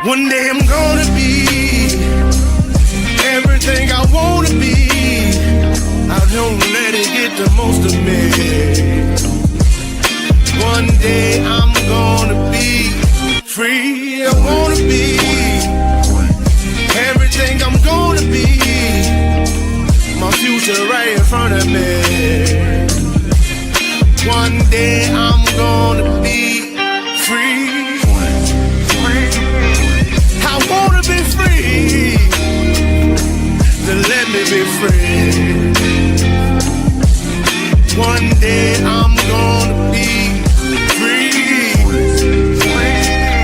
One day I'm gonna be everything I wanna be. I don't let it get the most of me. One day I'm gonna be free. I wanna be everything I'm gonna be. My future right in front of me. One day I'm gonna be free. I wanna be free. Then let me be free. One day I'm gonna be free.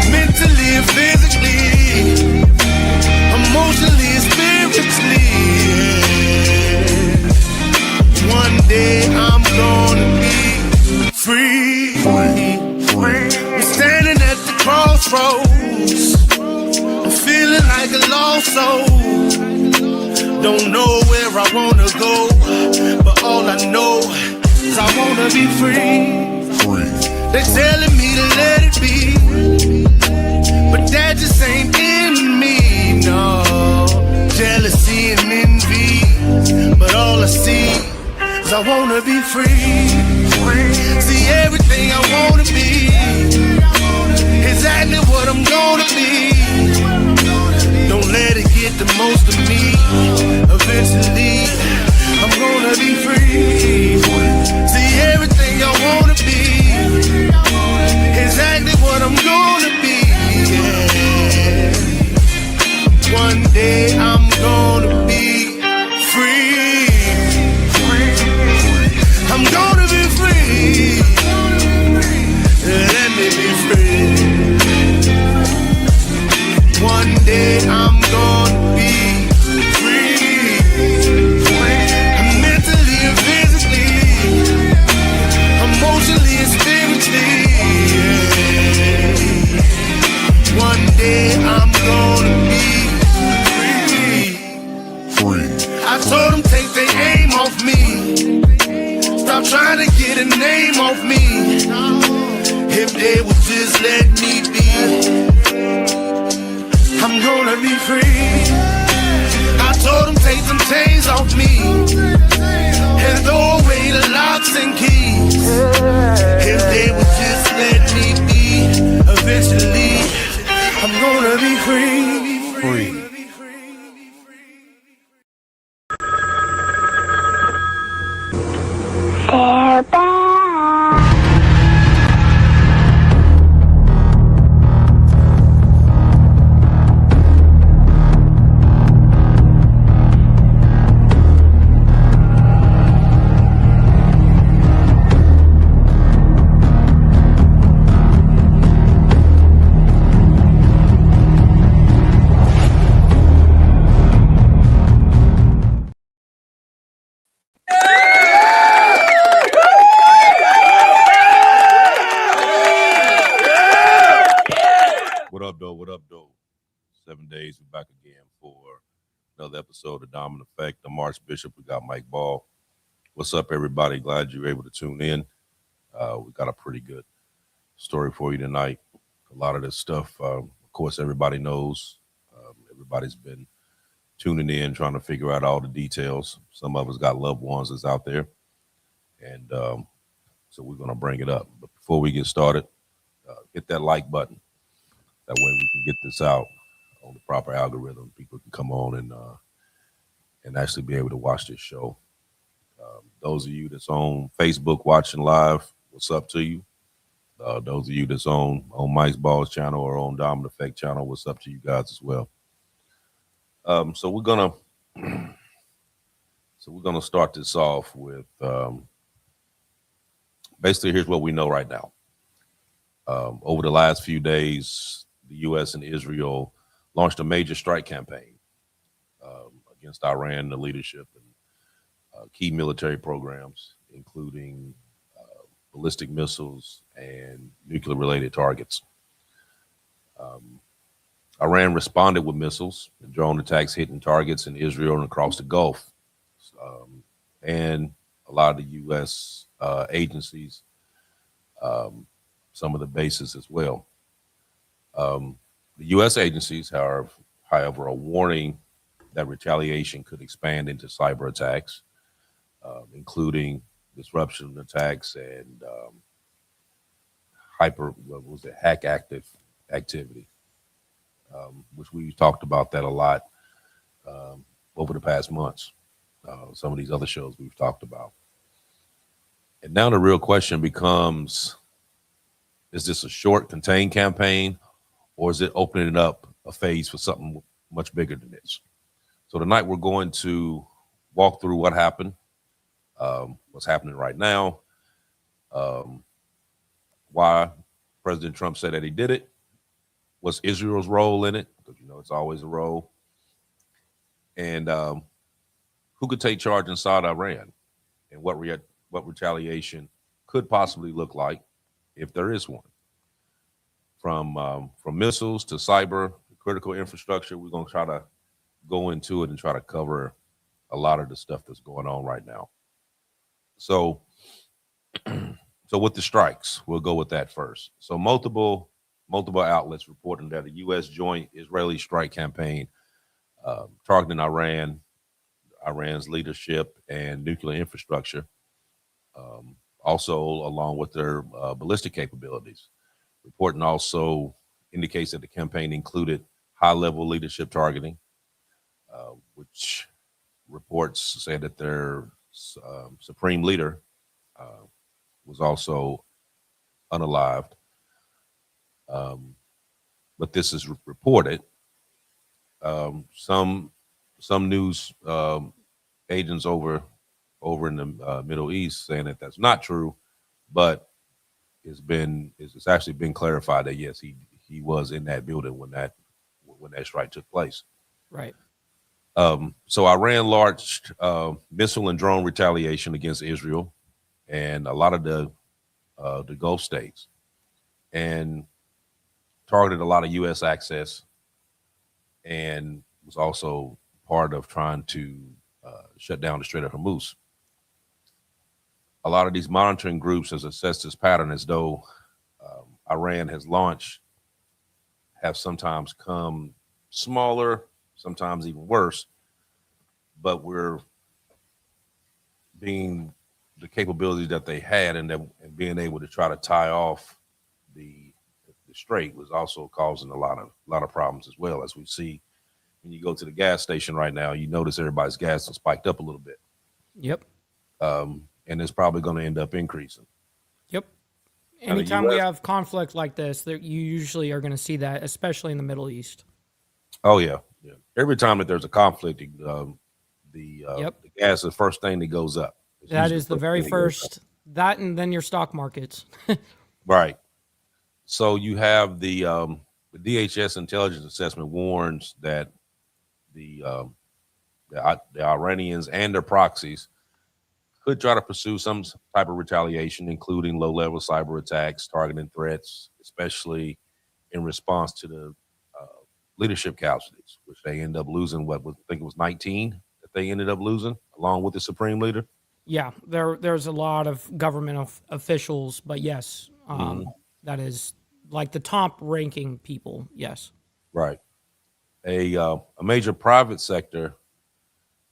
Mentally and physically, emotionally and spiritually. Yeah. One day I'm gonna be free. I'm standing at the crossroads. I'm feeling like a lost soul. Don't know where I wanna go, but all I know is I wanna be free. They're telling me to let it be, but that just ain't in me, no. Jealousy and envy, but all I see is I wanna be free. See everything I wanna be, exactly what I'm gonna be. Don't let it get the most of me. Eventually, I'm gonna be free. See everything I wanna be, exactly what I'm gonna be. Yeah. One day I'm gonna be free. I'm gonna be free. Let me be free. One day I'm gonna be free. Mentally and physically, emotionally and spiritually. Yeah. One day I'm gonna be free. I told them take their aim off me. Stop trying to get a name off me. If they would just let me be, I'm gonna be free. I told them take some chains off me and throw away the locks and keys. If they would just let me be, eventually I'm gonna be free. Free. They're back. What up, though? 7 days, we're back again for another episode of Dominant Effect. I'm Archbishop. We got Mike Ball. What's up, everybody? Glad you were able to tune in. We got a pretty good story for you tonight. A lot of this stuff, of course, everybody knows. Everybody's been tuning in, trying to figure out all the details. Some of us got loved ones that's out there. And so we're going to bring it up. But before we get started, hit that like button. That way we can get this out on the proper algorithm. People can come on and actually be able to watch this show. Those of you that's on Facebook watching live, what's up to you? Those of you that's on Mike's Balls channel or on Dominant Effect channel, what's up to you guys as well? So we're gonna start this off with basically here's what we know right now. Over the last few days, the U.S. and Israel launched a major strike campaign against Iran, the leadership, and key military programs, including ballistic missiles and nuclear-related targets. Iran responded with missiles and drone attacks hitting targets in Israel and across the Gulf. And a lot of the U.S. Agencies, some of the bases as well. The U.S. agencies, however, are warning that retaliation could expand into cyber attacks, including disruption attacks and what was it, hack active activity, which we talked about that a lot over the past months. Some of these other shows we've talked about. And now the real question becomes, is this a short, contained campaign, or is it opening up a phase for something much bigger than this? So tonight we're going to walk through what happened, what's happening right now, why President Trump said that he did it, what's Israel's role in it, because it's always a role, and who could take charge inside Iran, and what retaliation could possibly look like if there is one. From missiles to cyber, critical infrastructure, we're going to try to go into it and try to cover a lot of the stuff that's going on right now. So with the strikes, we'll go with that first. So multiple outlets reporting that a U.S. joint Israeli strike campaign targeting Iran's leadership and nuclear infrastructure, also along with their ballistic capabilities. Reporting also indicates that the campaign included high-level leadership targeting, which reports say that their supreme leader was also unalived. But this is reported. Some news agents over in the Middle East saying that that's not true, but it's actually been clarified that yes, he was in that building when that strike took place. Right. So Iran launched missile and drone retaliation against Israel and a lot of the Gulf states, and targeted a lot of U.S. access, and was also part of trying to shut down the Strait of Hormuz. A lot of these monitoring groups has assessed this pattern as though Iran has launched have sometimes come smaller, sometimes even worse, but we're being the capabilities that they had and being able to try to tie off the strait was also causing a lot of problems as well. As we see when you go to the gas station right now, you notice everybody's gas has spiked up a little bit. Yep. And it's probably going to end up increasing. Yep. Anytime we have conflict like this, you usually are going to see that, especially in the Middle East. Oh yeah. Every time that there's a conflict, the gas is the first thing that goes up. That is the very first. That and then your stock markets. Right. So you have the DHS intelligence assessment warns that the Iranians and their proxies could try to pursue some type of retaliation, including low-level cyber attacks, targeting threats, especially in response to the leadership casualties, which they end up losing. I think it was 19 that they ended up losing, along with the supreme leader. Yeah, there's a lot of government officials, but yes, that is like the top-ranking people. Yes, right. A major private sector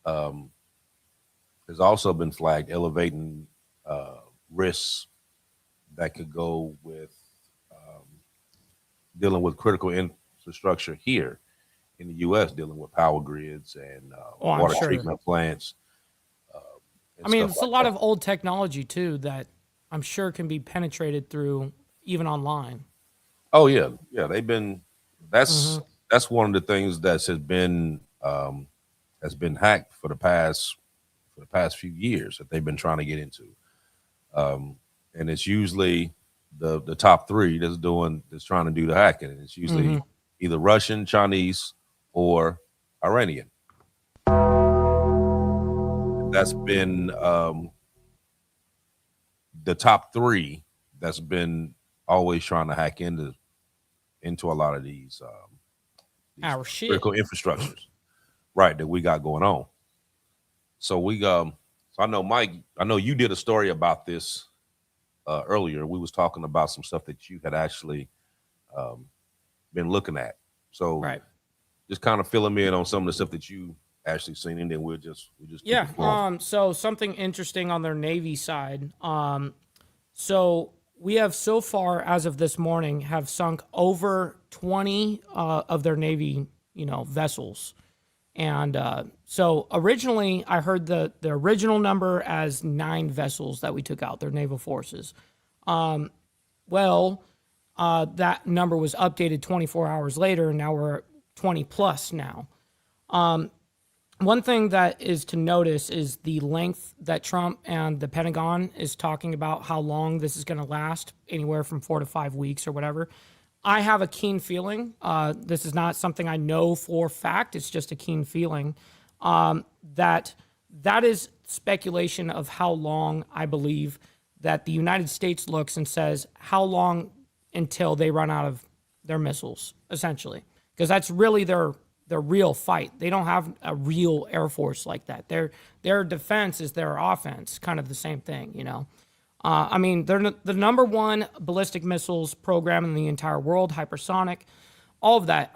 has also been flagged, elevating risks that could go with dealing with critical infrastructure here in the U.S., dealing with power grids and water treatment plants. I mean, it's a lot of old technology too that I'm sure can be penetrated through even online. Oh yeah, they've been. That's one of the things that has been hacked for the past few years that they've been trying to get into, and it's usually the top three that's trying to do the hacking, and it's usually either Russian, Chinese, or Iranian. That's been the top three that's been always trying to hack into a lot of these our critical infrastructures, right, that we got going on. So so I know, Mike, I know you did a story about this earlier. We was talking about some stuff that you had actually been looking at. So Right. just kind of filling me in on some of the stuff that you actually seen, and then we'll just keep Yeah. it flowing. So something interesting on their Navy side. So we have so far, as of this morning, have sunk over 20 of their Navy, vessels. And so originally, I heard the original number as 9 vessels that we took out, their naval forces. Well, that number was updated 24 hours later, and now we're at 20 plus now. One thing that is to notice is the length that Trump and the Pentagon is talking about how long this is going to last, anywhere from 4 to 5 weeks or whatever. I have a keen feeling. This is not something I know for fact. It's just a keen feeling that is speculation of how long I believe that the United States looks and says how long until they run out of their missiles, essentially, because that's really their real fight. They don't have a real air force like that. Their defense is their offense, kind of the same thing, I mean, they're the number one ballistic missiles program in the entire world, hypersonic, all of that.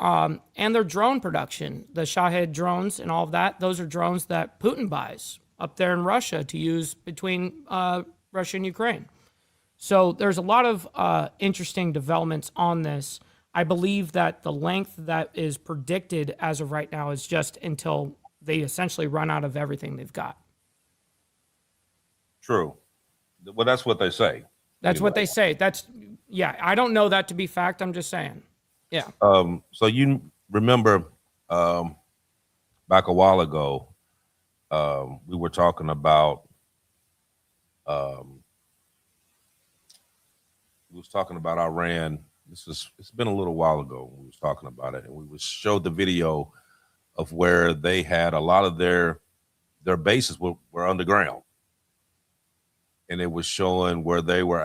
And their drone production, the Shahed drones and all of that, those are drones that Putin buys up there in Russia to use between Russia and Ukraine. So there's a lot of interesting developments on this. I believe that the length that is predicted as of right now is just until they essentially run out of everything they've got. True. Well, that's what they say. That's what they say. I don't know that to be fact. I'm just saying. Yeah. So you remember back a while ago, we were talking about Iran. It's been a little while ago when we was talking about it, and we showed the video of where they had a lot of their bases were underground. And it was showing where they were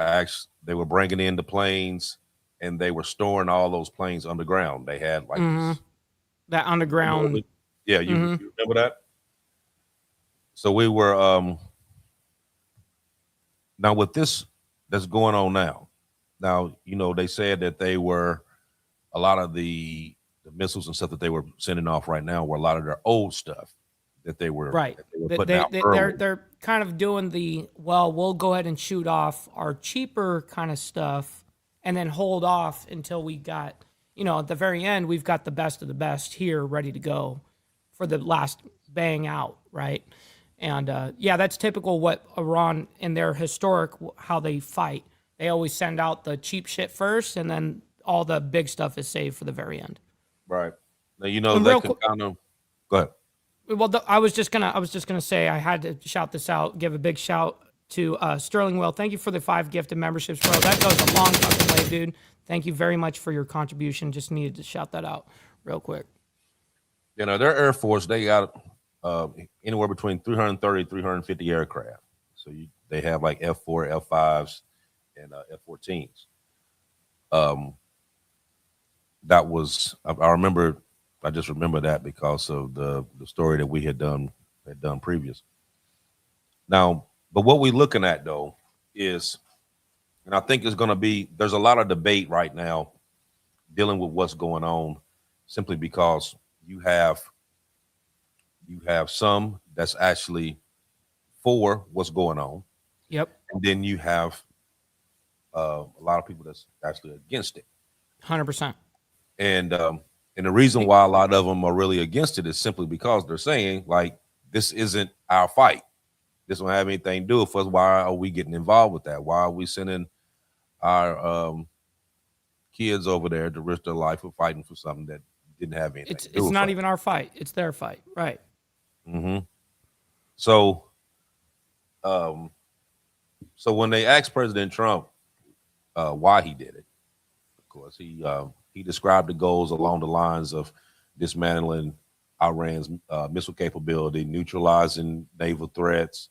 bringing in the planes, and they were storing all those planes underground. They had like that underground. Yeah, you remember that? So we were now with this that's going on now. Now, they said that they were a lot of the missiles and stuff that they were sending off right now were a lot of their old stuff that they were right. That they were putting out They're kind of doing we'll go ahead and shoot off our cheaper kind of stuff and then hold off until we got, at the very end, we've got the best of the best here ready to go for the last bang out, right? And that's typical what Iran in their historic, how they fight. They always send out the cheap shit first, and then all the big stuff is saved for the very end. Right. Now, they can kind of go ahead. Well, I was just gonna say I had to shout this out. Give a big shout to Sterling Will. Thank you for the 5 gifted memberships, bro. That goes a long fucking way, dude. Thank you very much for your contribution. Just needed to shout that out real quick. Their Air Force, they got anywhere between 330 350 aircraft. So they have like F4, F5s, and F14s. That was I just remember that because of the story that we had done previous. Now, but what we're looking at though is, and I think there's a lot of debate right now dealing with what's going on, simply because you have some that's actually for what's going on. Yep. And then you have a lot of people that's actually against it. 100%. And the reason why a lot of them are really against it is simply because they're saying, like, this isn't our fight. This don't have anything to do with us. Why are we getting involved with that? Why are we sending our kids over there to risk their life for fighting for something that didn't have anything to do with It's not us? even our fight. It's their fight. Right. Mm-hmm. So when they asked President Trump why he did it, of course, he described the goals along the lines of dismantling Iran's missile capability, neutralizing naval threats,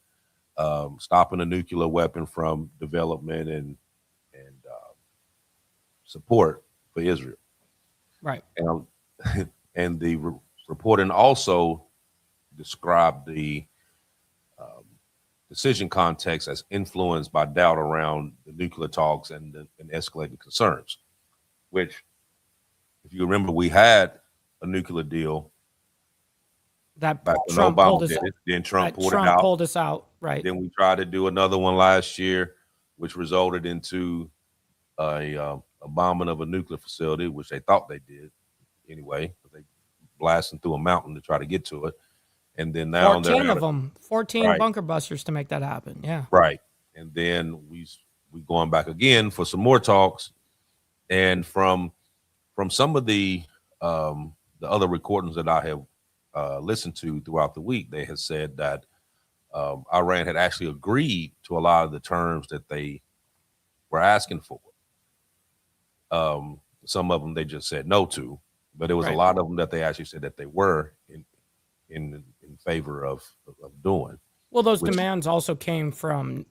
stopping a nuclear weapon from development, and support for Israel. Right. And the reporting also described the decision context as influenced by doubt around the nuclear talks and escalating concerns, which, if you remember, we had a nuclear deal That back when Trump pulled Obama us. did it. Then Trump That pulled it Trump out. pulled us out. Right. Then we tried to do another one last year, which resulted into a bombing of a nuclear facility, which they thought they did anyway. They blasting through a mountain to try to get to it, and then now 14 of them, 14 right, bunker busters to make that happen. Yeah. right. And then we going back again for some more talks, and from some of the other recordings that I have listened to throughout the week, they had said that Iran had actually agreed to a lot of the terms that they were asking for. Some of them they just said no to, but there was a lot of them that they actually said that they were in favor of doing. Well, those demands also came from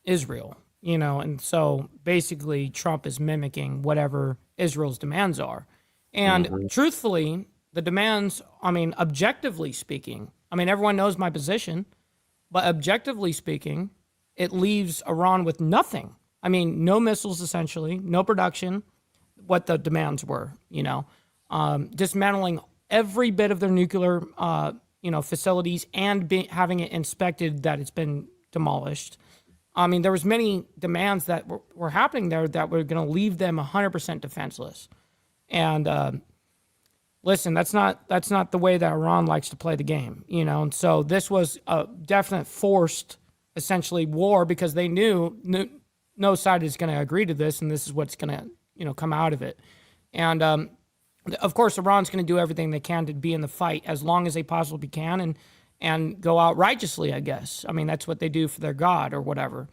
Israel, and so basically Trump is mimicking whatever Israel's demands are. And truthfully, the demands, objectively speaking, everyone knows my position, but objectively speaking, it leaves Iran with nothing. No missiles, essentially, no production, what the demands were, dismantling every bit of their nuclear, facilities and having it inspected that it's been demolished. There was many demands that were happening there that were going to leave them 100% defenseless. And listen, that's not the way that Iran likes to play the game, And so this was a definite forced, essentially, war because they knew no side is going to agree to this, and this is what's going to come out of it. And of course, Iran's going to do everything they can to be in the fight as long as they possibly can and go out righteously, I guess. That's what they do for their God or whatever.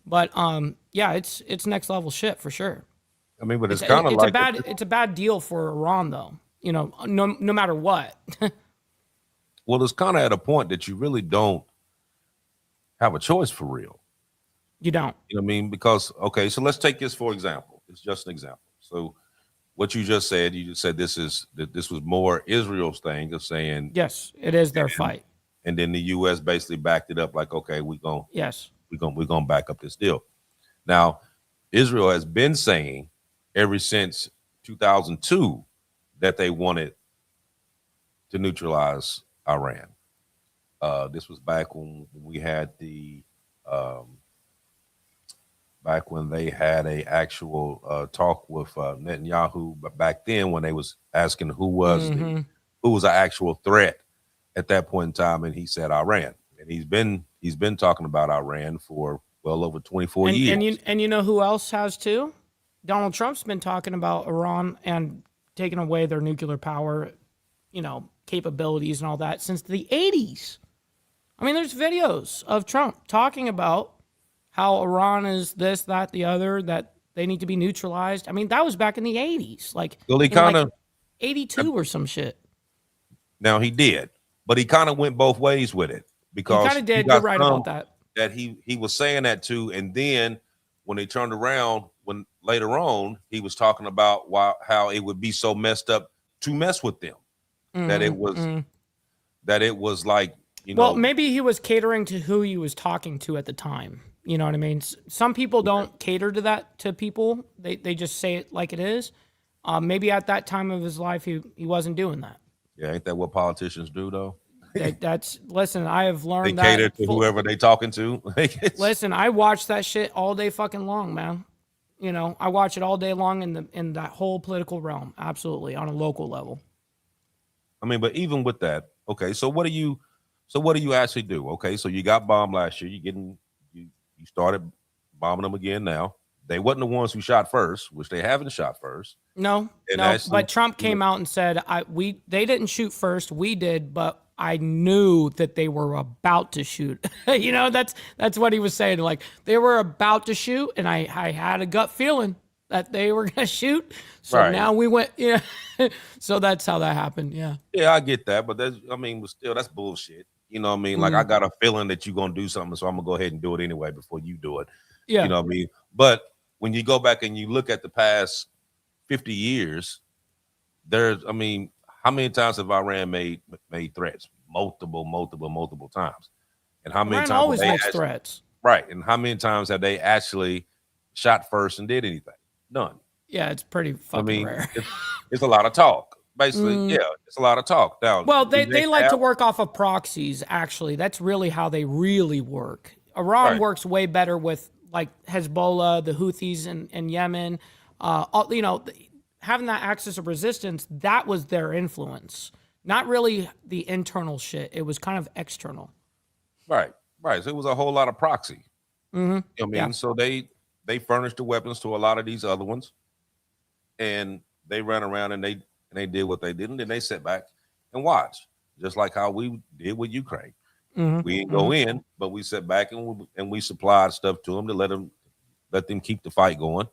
But yeah, it's next level shit for sure. But it's kind of like it's a bad deal for Iran though. No matter what. Well, it's kind of at a point that you really don't have a choice for real. You don't. Because okay, so let's take this for example. It's just an example. So what you just said this was more Israel's thing of saying yes, it is their fight. And then the US basically backed it up like, okay, we're gonna back up this deal. Now, Israel has been saying ever since 2002 that they wanted to neutralize Iran. This was back when we had back when they had a actual talk with Netanyahu, but back then when they was asking who was an actual threat at that point in time, and he said Iran, and he's been talking about Iran for well over 24 years. And you know who else has too? Donald Trump's been talking about Iran and taking away their nuclear power, capabilities and all that since the 80s. There's videos of Trump talking about how Iran is this, that, the other, that they need to be neutralized. That was back in the 80s, well, he kind of 82 or some shit. Now he did, but he kind of went both ways with it because he kind of did. You're right about that. That he was saying that too, and then when they turned around, when later on he was talking about how it would be so messed up to mess with them, that it was like Well, maybe he was catering to who he was talking to at the time. You know what I mean? Some people don't cater to that to people. They just say it like it is. Maybe at that time of his life, he wasn't doing that. Yeah, ain't that what politicians do though? Listen, I have learned they cater to whoever they talking to. Listen, I watch that shit all day fucking long, man. I watch it all day long in that whole political realm. Absolutely, on a local level. But even with that, okay, so what do you actually do? Okay, so you got bombed last year. You started bombing them again now. They wasn't the ones who shot first, which they haven't shot first. No, but Trump came out and said they didn't shoot first, we did, but I knew that they were about to shoot. That's what he was saying. Like they were about to shoot, and I had a gut feeling that they were gonna shoot. So now we went, So that's how that happened. Yeah. Yeah, I get that, but still that's bullshit. Like I got a feeling that you're gonna do something, so I'm gonna go ahead and do it anyway before you do it. Yeah. But when you go back and you look at the past 50 years, how many times have Iran made threats? Multiple times. And how many Iran times always makes threats? Right. And how many times have they actually shot first and did anything? None. Yeah, it's pretty I fucking mean, rare. it's a lot of talk. Basically, yeah, it's a lot of talk. Now, Well, do they like have to work off of proxies, actually. That's really how they really work. Iran right? works way better with like Hezbollah, the Houthis in Yemen. Having that axis of resistance, that was their influence. Not really the internal shit. It was kind of external. Right, right. So it was a whole lot of proxy. I Yeah. mean, so they furnished the weapons to a lot of these other ones, and they ran around and they did what they did, and then they sat back and watched, just like how we did with Ukraine. We didn't go in, but we sat back and we supplied stuff to them to let them keep the fight going,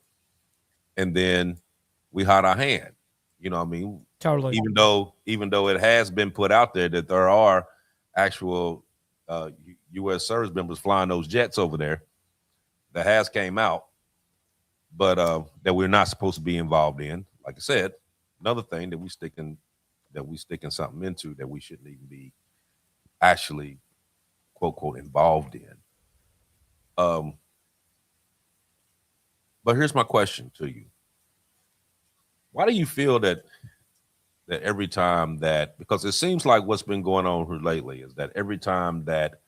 and then we had our hand. You know what I mean? Totally. Even though it has been put out there that there are actual U.S. service members flying those jets over there, that has came out, but that we're not supposed to be involved in. Like I said, another thing that we sticking something into that we shouldn't even be actually quote quote involved in. But here's my question to you: why do you feel that every time that, because it seems like what's been going on here lately is that every time that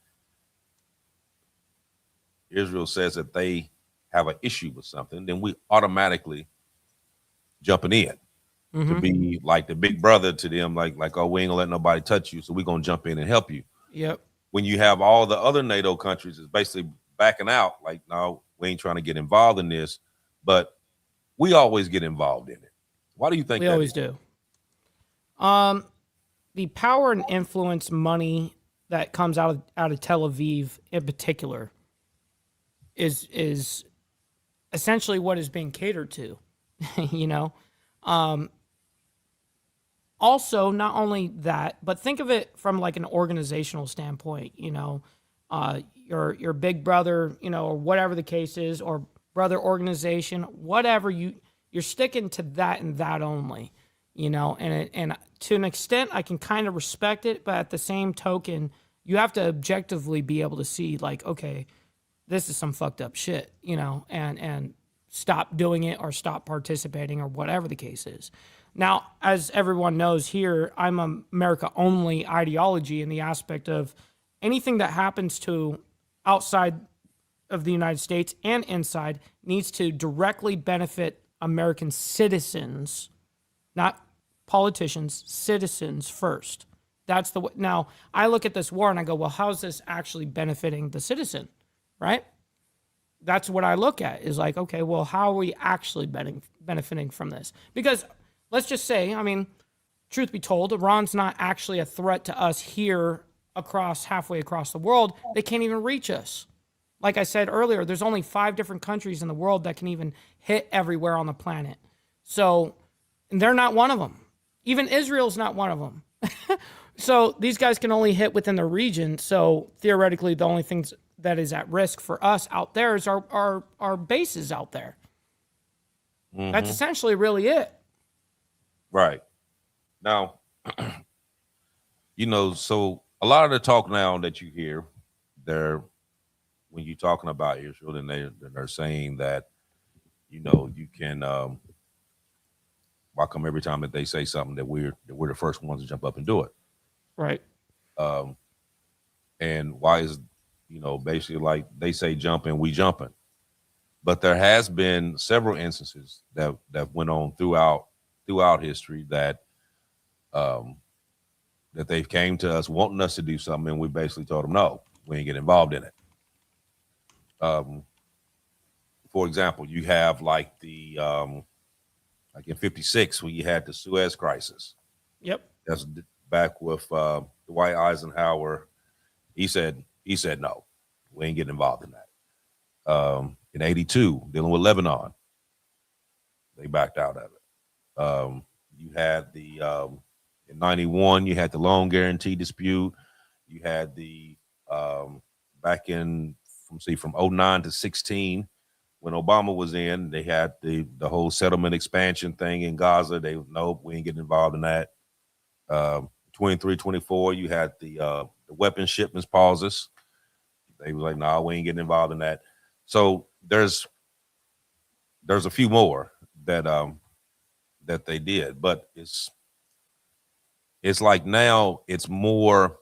Israel says that they have an issue with something, then we automatically jumping in to be like the big brother to them, like, oh, we ain't gonna let nobody touch you, so we're gonna jump in and help you. Yep. When you have all the other NATO countries is basically backing out, like, no, we ain't trying to get involved in this, but we always get involved in it. Why do you think We that always is? do. The power and influence money that comes out of Tel Aviv in particular is essentially what is being catered to. you know. Also, not only that, but think of it from like an organizational standpoint. Your big brother, or whatever the case is, or brother organization, whatever you're sticking to that and that only. And to an extent, I can kind of respect it, but at the same token, you have to objectively be able to see, like, okay, this is some fucked up shit, and stop doing it or stop participating or whatever the case is. Now, as everyone knows here, I'm America only ideology in the aspect of anything that happens to outside of the United States and inside needs to directly benefit American citizens, not politicians, citizens first. That's the way. Now, I look at this war and I go, well, how is this actually benefiting the citizen, right? That's what I look at is like, okay, well, how are we actually benefiting from this? Because let's just say, I mean, truth be told, Iran's not actually a threat to us here halfway across the world. They can't even reach us. Like I said earlier, there's only 5 different countries in the world that can even hit everywhere on the planet. So, and they're not one of them. Even Israel's not one of them. So these guys can only hit within the region. So theoretically, the only things that is at risk for us out there is our bases out there. That's essentially really it. Right. Now, so a lot of the talk now that you hear, when you're talking about Israel, and they're saying that, you can, why come every time that they say something that we're the first ones to jump up and do it? Right. And why is, basically like they say jumping, we jumping. But there has been several instances that went on throughout history that that they came to us wanting us to do something, and we basically told them no, we ain't get involved in it. For example, you have like the like in '56 when you had the Suez Crisis. Yep. That's back with Dwight Eisenhower. He said no, we ain't getting involved in that. In '82, dealing with Lebanon, they backed out of it. You had the in '91, you had the loan guarantee dispute. You had the back in from '09 to '16, when Obama was in, they had the whole settlement expansion thing in Gaza. Nope, we ain't getting involved in that. 23, 24, you had the weapons shipments pauses. They were like, no, we ain't getting involved in that. So there's a few more that that they did. But it's like now it's more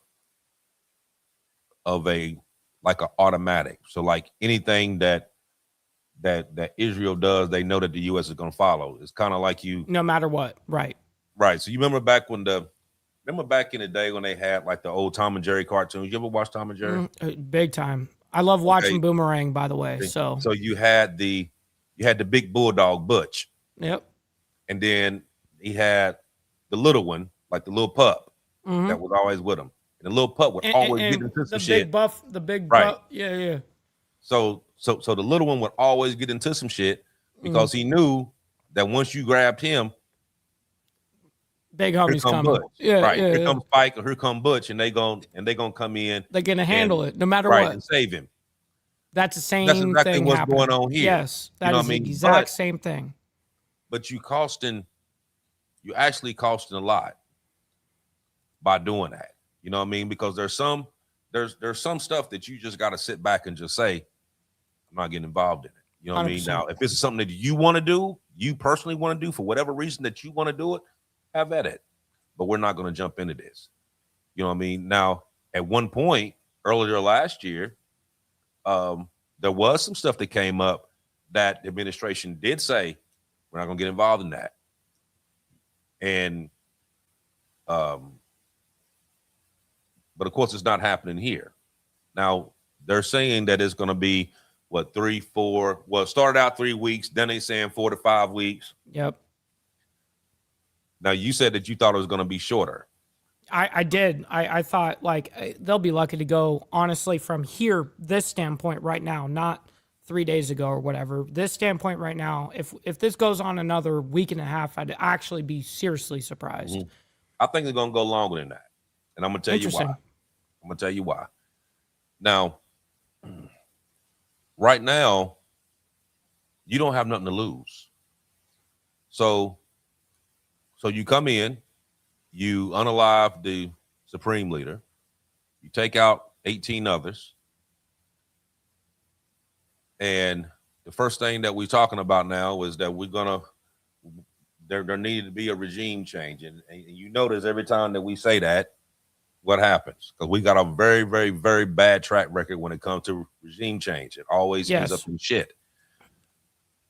of a like an automatic. So like anything that Israel does, they know that the U.S. is going to follow. It's kind of like you, No matter what, right? right? So you remember back when remember back in the day when they had like the old Tom and Jerry cartoons. You ever watch Tom and Jerry? Big time. I love watching Boomerang, by the way. So you had the big bulldog Butch, yep. and then he had the little one, like the little pup that was always with him. And the little pup would always get into some shit. The big right. buff. Yeah. So the little one would always get into some shit because he knew that once you grabbed him, big homie's coming. Butch. Yeah, right. Yeah, here comes Spike or here come Butch, and they gonna come in. They're gonna handle it no matter right, what. and save him. That's the same That's exactly thing what's happening. going on here. Yes, that is the I mean? exact same thing. But you actually costing a lot by doing that. You know what I mean? Because there's some stuff that you just got to sit back and just say, I'm not getting involved in it. You know what 100%. I mean? Now, if this is something that you want to do, you personally want to do for whatever reason that you want to do it, have at it. But we're not going to jump into this. You know what I mean? Now, at one point earlier last year, there was some stuff that came up that the administration did say, we're not going to get involved in that. And, but of course, it's not happening here. Now, they're saying that it's going to be, 3, 4, well, it started out 3 weeks. Then they saying 4 to 5 weeks. Yep. Now, you said that you thought it was going to be shorter. I did. I thought, like, they'll be lucky to go, honestly, from here, this standpoint right now, not 3 days ago or whatever. This standpoint right now, if this goes on another week and a half, I'd actually be seriously surprised. Mm-hmm. I think they're going to go longer than that. And I'm going to tell you why. I'm going to tell you why. Now, right now, you don't have nothing to lose. So you come in, you unalive the supreme leader, you take out 18 others, and the first thing that we're talking about now is that there needed to be a regime change. And you notice every time that we say that, what happens? Because we got a very, very, very bad track record when it comes to regime change. It always ends up in shit.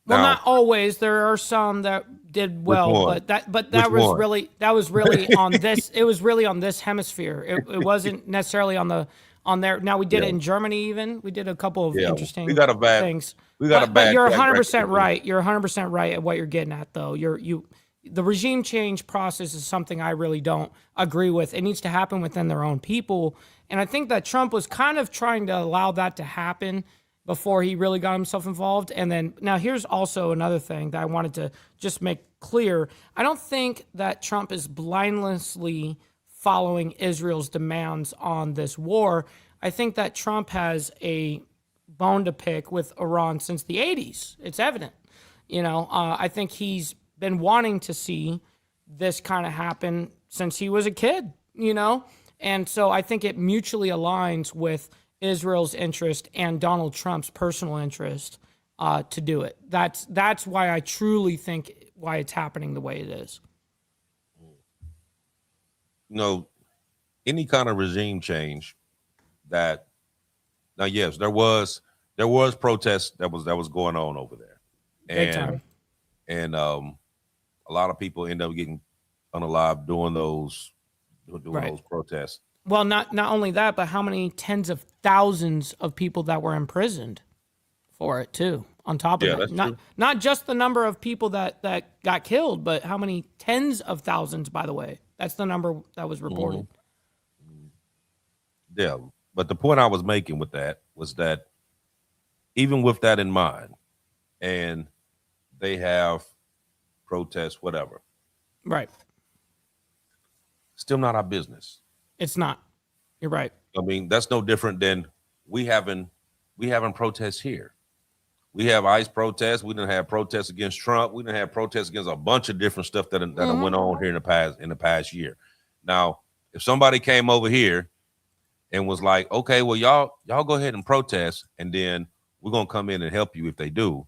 Well, now, not always. There are some that did well, but that was really on this. It was really on this hemisphere. It wasn't necessarily on there. Now we did it in Germany. Even we did a couple of interesting things. But you're 100% right. You're 100% right at what you're getting at, though. The regime change process is something I really don't agree with. It needs to happen within their own people, and I think that Trump was kind of trying to allow that to happen before he really got himself involved. And then now here's also another thing that I wanted to just make clear. I don't think that Trump is blindlessly following Israel's demands on this war. I think that Trump has a bone to pick with Iran since the 80s. It's evident. I think he's been wanting to see this kind of happen since he was a kid, And so I think it mutually aligns with Israel's interest and Donald Trump's personal interest to do it. That's why I truly think why it's happening the way it is. Any kind of regime change now, yes, there was protests that was going on over there. Big time. And a lot of people end up getting unalive doing those protests. Well, not only that, but how many tens of thousands of people that were imprisoned for it too. On top of it, not just the number of people that got killed, but how many tens of thousands. By the way, that's the number that was reported. Mm-hmm. Yeah, but the point I was making with that was that even with that in mind, and they have protests, whatever, right? Still not our business. It's not. You're right. I mean, that's no different than we having protests here. We have ICE protests. We didn't have protests against Trump. We didn't have protests against a bunch of different stuff that went on here in the past year. Now, if somebody came over here and was like, okay, well, y'all go ahead and protest, and then we're gonna come in and help you if they do.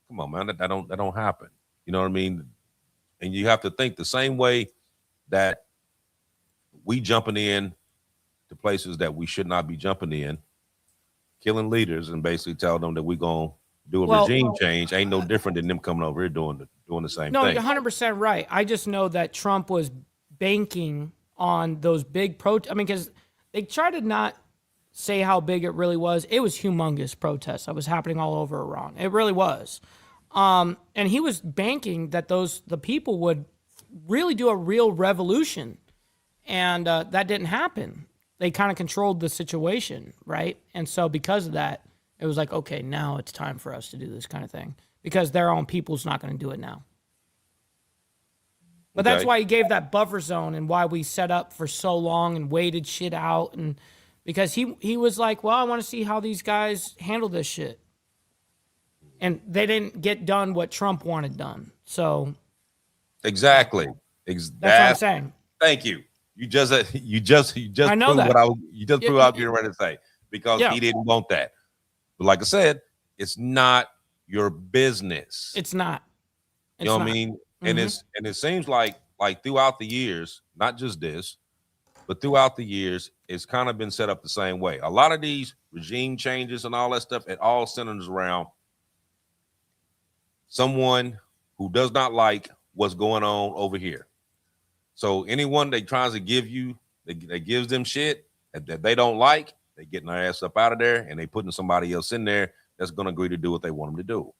Come on, man, that don't happen. You know what I mean? And you have to think the same way that we jumping in to places that we should not be jumping in, killing leaders and basically tell them that we're going to do a regime change ain't no different than them coming over here doing the same No, thing. you're 100% right. I just know that Trump was banking on those big I mean, because they try to not say how big it really was. It was humongous protests that was happening all over Iran. It really was. And he was banking that the people would really do a real revolution. And that didn't happen. They kind of controlled the situation, right? And so because of that, it was like, okay, now it's time for us to do this kind of thing because their own people's not going to do it now. But that's why he gave that buffer zone and why we set up for so long and waited shit out. And because he was like, well, I want to see how these guys handle this shit. And they didn't get done what Trump wanted done. So exactly. That's what I'm saying. Thank you. You just I know proved that. what you just proved what I was getting ready to say because he didn't want that. But like I said, it's not your business. It's not. You know what I mean? And it seems like throughout the years, not just this, but throughout the years, it's kind of been set up the same way. A lot of these regime changes and all that stuff, it all centers around someone who does not like what's going on over here. So anyone that tries to give you, that gives them shit that they don't like, they getting their ass up out of there and they putting somebody else in there that's going to agree to do what they want them to do.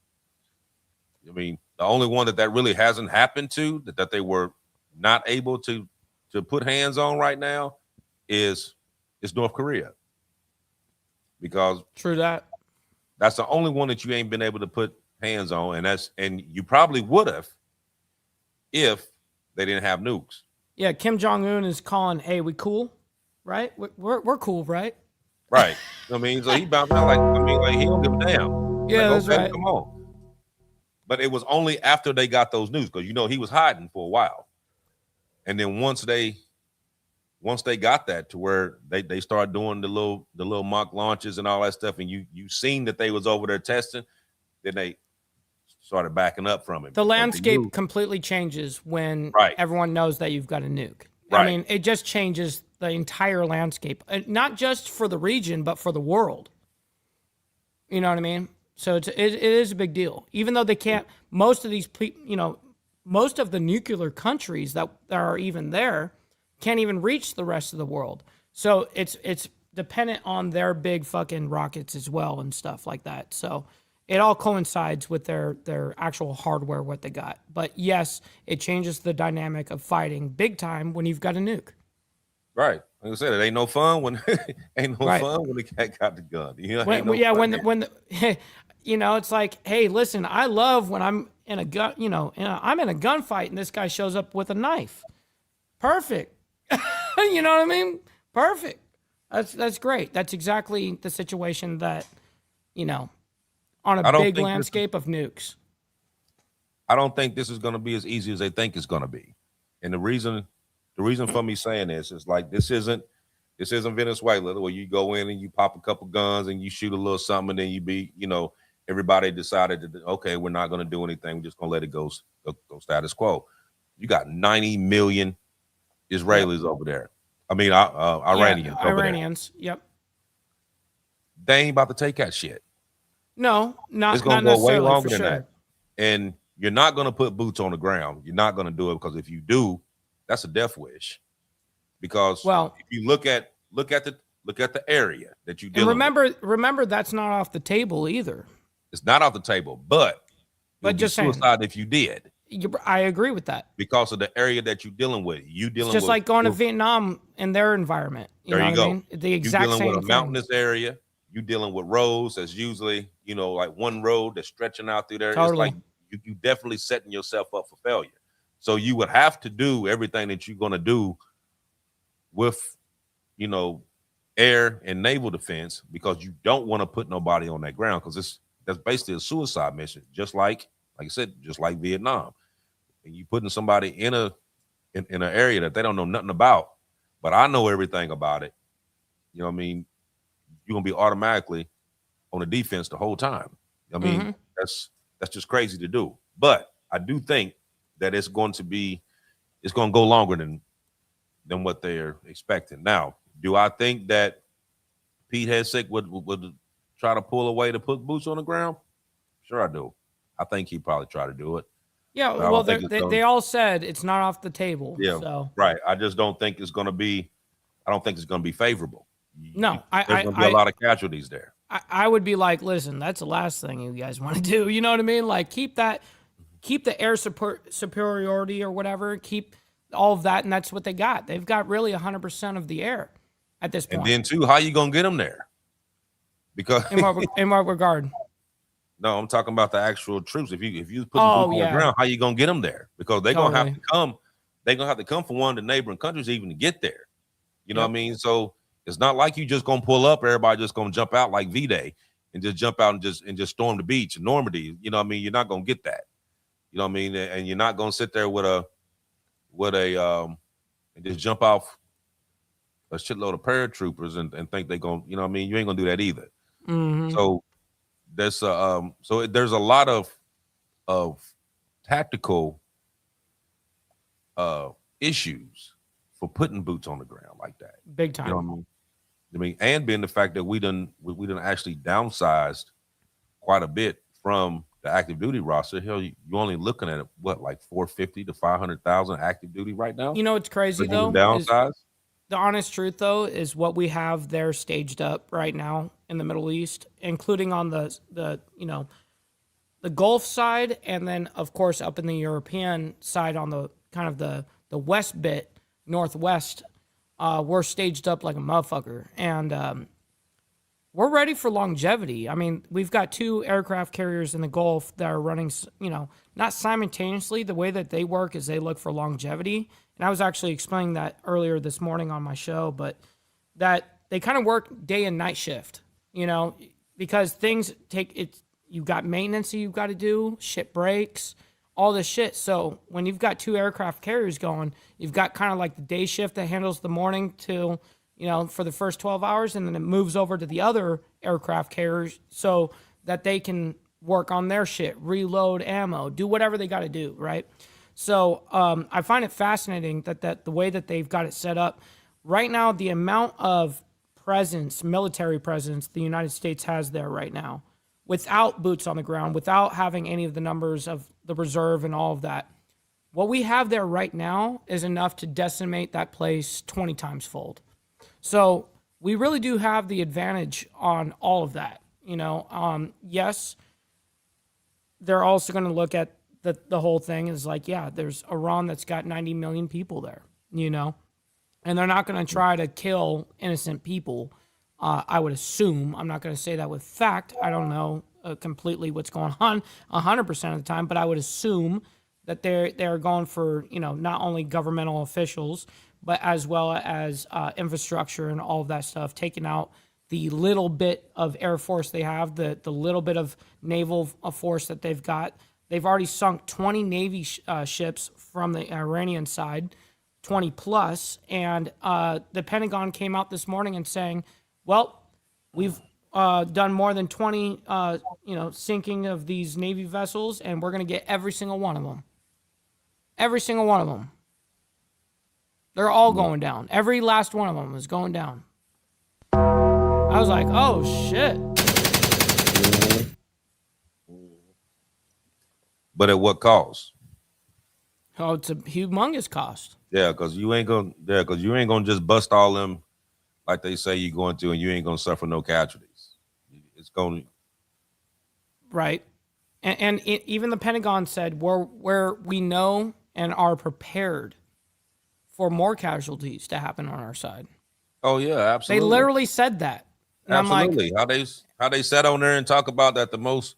I mean, the only one that really hasn't happened to, that they were not able to put hands on right now is North Korea. Because true that's the only one that you ain't been able to put hands on, and you probably would have if they didn't have nukes. Yeah, Kim Jong-un is calling, hey, we cool, right? We're cool, right? Right. I mean, so he bounced out like he don't give a damn. Yeah, like, that's right. Come on. But it was only after they got those news because he was hiding for a while, and then once they got that to where they started doing the little mock launches and all that stuff, and you seen that they was over there testing, then they started backing up from it. The landscape completely changes when everyone knows that you've got a nuke. Right. I mean, it just changes the entire landscape, not just for the region, but for the world. You know what I mean? So it is a big deal. Even though they can't, most of the nuclear countries that are even there can't even reach the rest of the world. So it's dependent on their big fucking rockets as well and stuff like that. So it all coincides with their actual hardware, what they got. But yes, it changes the dynamic of fighting big time when you've got a nuke. Right. Like I said, it ain't no fun when fun when the cat got the gun. It's like, hey, listen, I love when I'm in a gun, I'm in a gunfight and this guy shows up with a knife. Perfect. You know what I mean? Perfect. That's great. That's exactly the situation that, on a big landscape of nukes. I don't think this is going to be as easy as they think it's going to be. And the reason for me saying this is like, this isn't Venezuela where you go in and you pop a couple guns and you shoot a little something and then you be, everybody decided that, okay, we're not going to do anything. We're just going to let it go status quo. You got 90 million Israelis over there. I mean, Iranians. Iranians. Yep. They ain't about to take that shit. No, it's going to go way longer than that. And you're not going to put boots on the ground. You're not going to do it because if you do, that's a death wish. Because if you look at the area that you deal with. Remember that's not off the table either. It's not off the table, but just suicide if you did. I agree with that. Because of the area that you're dealing with. It's just like going to Vietnam in their environment. There you go. I mean? The exact same thing. You're dealing with a mountainous area. You're dealing with roads that's usually, like one road that's stretching out through there. Totally. It's like you definitely setting yourself up for failure. So you would have to do everything that you're going to do with, air and naval defense because you don't want to put nobody on that ground because that's basically a suicide mission, just like I said, just like Vietnam. And you putting somebody in an area that they don't know nothing about, but I know everything about it. You know what I mean? You're gonna be automatically on the defense the whole time. I mean, that's just crazy to do. But I do think that it's going to go longer than what they're expecting. Now, do I think that Pete Hegseth would try to pull away to put boots on the ground? Sure, I do. I think he probably try to do it. Yeah, But I well, don't think it's they all said it's not off the table. yeah, So right. I just don't think it's going to be. I don't think it's going to be favorable. no, There's going to be a lot of casualties there. I would be like, listen, that's the last thing you guys want to do. You know what I mean? Like keep the air superiority or whatever. Keep all of that, and that's what they got. They've got really 100% of the air at this point. And then too, how you going to get them there? Because in what regard? No, I'm talking about the actual troops. If you put boots on the ground, how you gonna get them there? Because they're gonna have to come. They're gonna have to come from one of the neighboring countries even to get there. You know what I mean? So it's not like you just gonna pull up. Everybody just gonna jump out like V-Day and just jump out and just storm the beach in Normandy. You know what I mean? You're not gonna get that. You know what I mean? And you're not gonna sit there with a and just jump off a shitload of paratroopers and think they're gonna. You know what I mean? You ain't gonna do that either. Mm-hmm. So there's a lot of tactical issues for putting boots on the ground like that. Big time. You know what I mean, and being the fact that we done actually downsized quite a bit from the active duty roster. Hell, you're only looking at what, like 450 to 500,000 active duty right now. You know what's crazy though? Downsized. The honest truth, though, is what we have there staged up right now in the Middle East, including on the Gulf side, and then of course up in the European side on the kind of the west bit, northwest. We're staged up like a motherfucker, and we're ready for longevity. I mean, we've got 2 aircraft carriers in the Gulf that are running, not simultaneously. The way that they work is they look for longevity. And I was actually explaining that earlier this morning on my show, but that they kind of work day and night shift, because things you've got maintenance that you've got to do, shit breaks, all this shit. So when you've got 2 aircraft carriers going, you've got kind of like the day shift that handles the morning till, for the first 12 hours, and then it moves over to the other aircraft carriers so that they can work on their shit, reload ammo, do whatever they got to do, right? So I find it fascinating that the way that they've got it set up right now, the amount of military presence the United States has there right now, without boots on the ground, without having any of the numbers of the reserve and all of that, what we have there right now is enough to decimate that place 20 times fold. So we really do have the advantage on all of that. Yes, they're also going to look at the whole thing is like, yeah, there's Iran that's got 90 million people there, and they're not going to try to kill innocent people. I would assume. I'm not going to say that with fact. I don't know completely what's going on 100% of the time, but I would assume that they're going for, not only governmental officials, but as well as infrastructure and all of that stuff, taking out the little bit of Air Force they have, the little bit of naval force that they've got. They've already sunk 20 Navy ships from the Iranian side, 20 plus, and the Pentagon came out this morning and saying, well, we've done more than 20, sinking of these Navy vessels, and we're going to get every single one of them. Every single one of them. They're all going down. Every last one of them is going down. I was like, oh, shit. But at what cost? Oh, it's a humongous cost. Yeah, because you ain't gonna just bust all them like they say you're going to, and you ain't gonna suffer no casualties. It's going right, and even the Pentagon said where we know and are prepared for more casualties to happen on our side. Oh yeah, absolutely. They literally said that. And absolutely. I'm like, how they sat on there and talk about that the most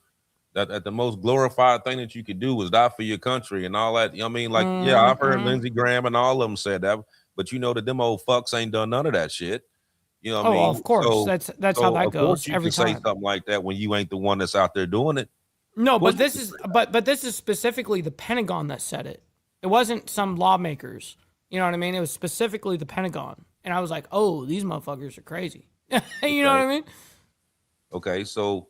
glorified thing that you could do was die for your country and all that. You know what I mean? Like, yeah, I've heard Lindsey Graham and all of them said that, but that them old fucks ain't done none of that shit. You know what I mean? Of course. So, that's how that goes every time. Say something like that when you ain't the one that's out there doing it. No, but this is specifically the Pentagon that said it. It wasn't some lawmakers. You know what I mean? It was specifically the Pentagon. And I was like, oh, these motherfuckers are crazy. You know what I mean? Okay, so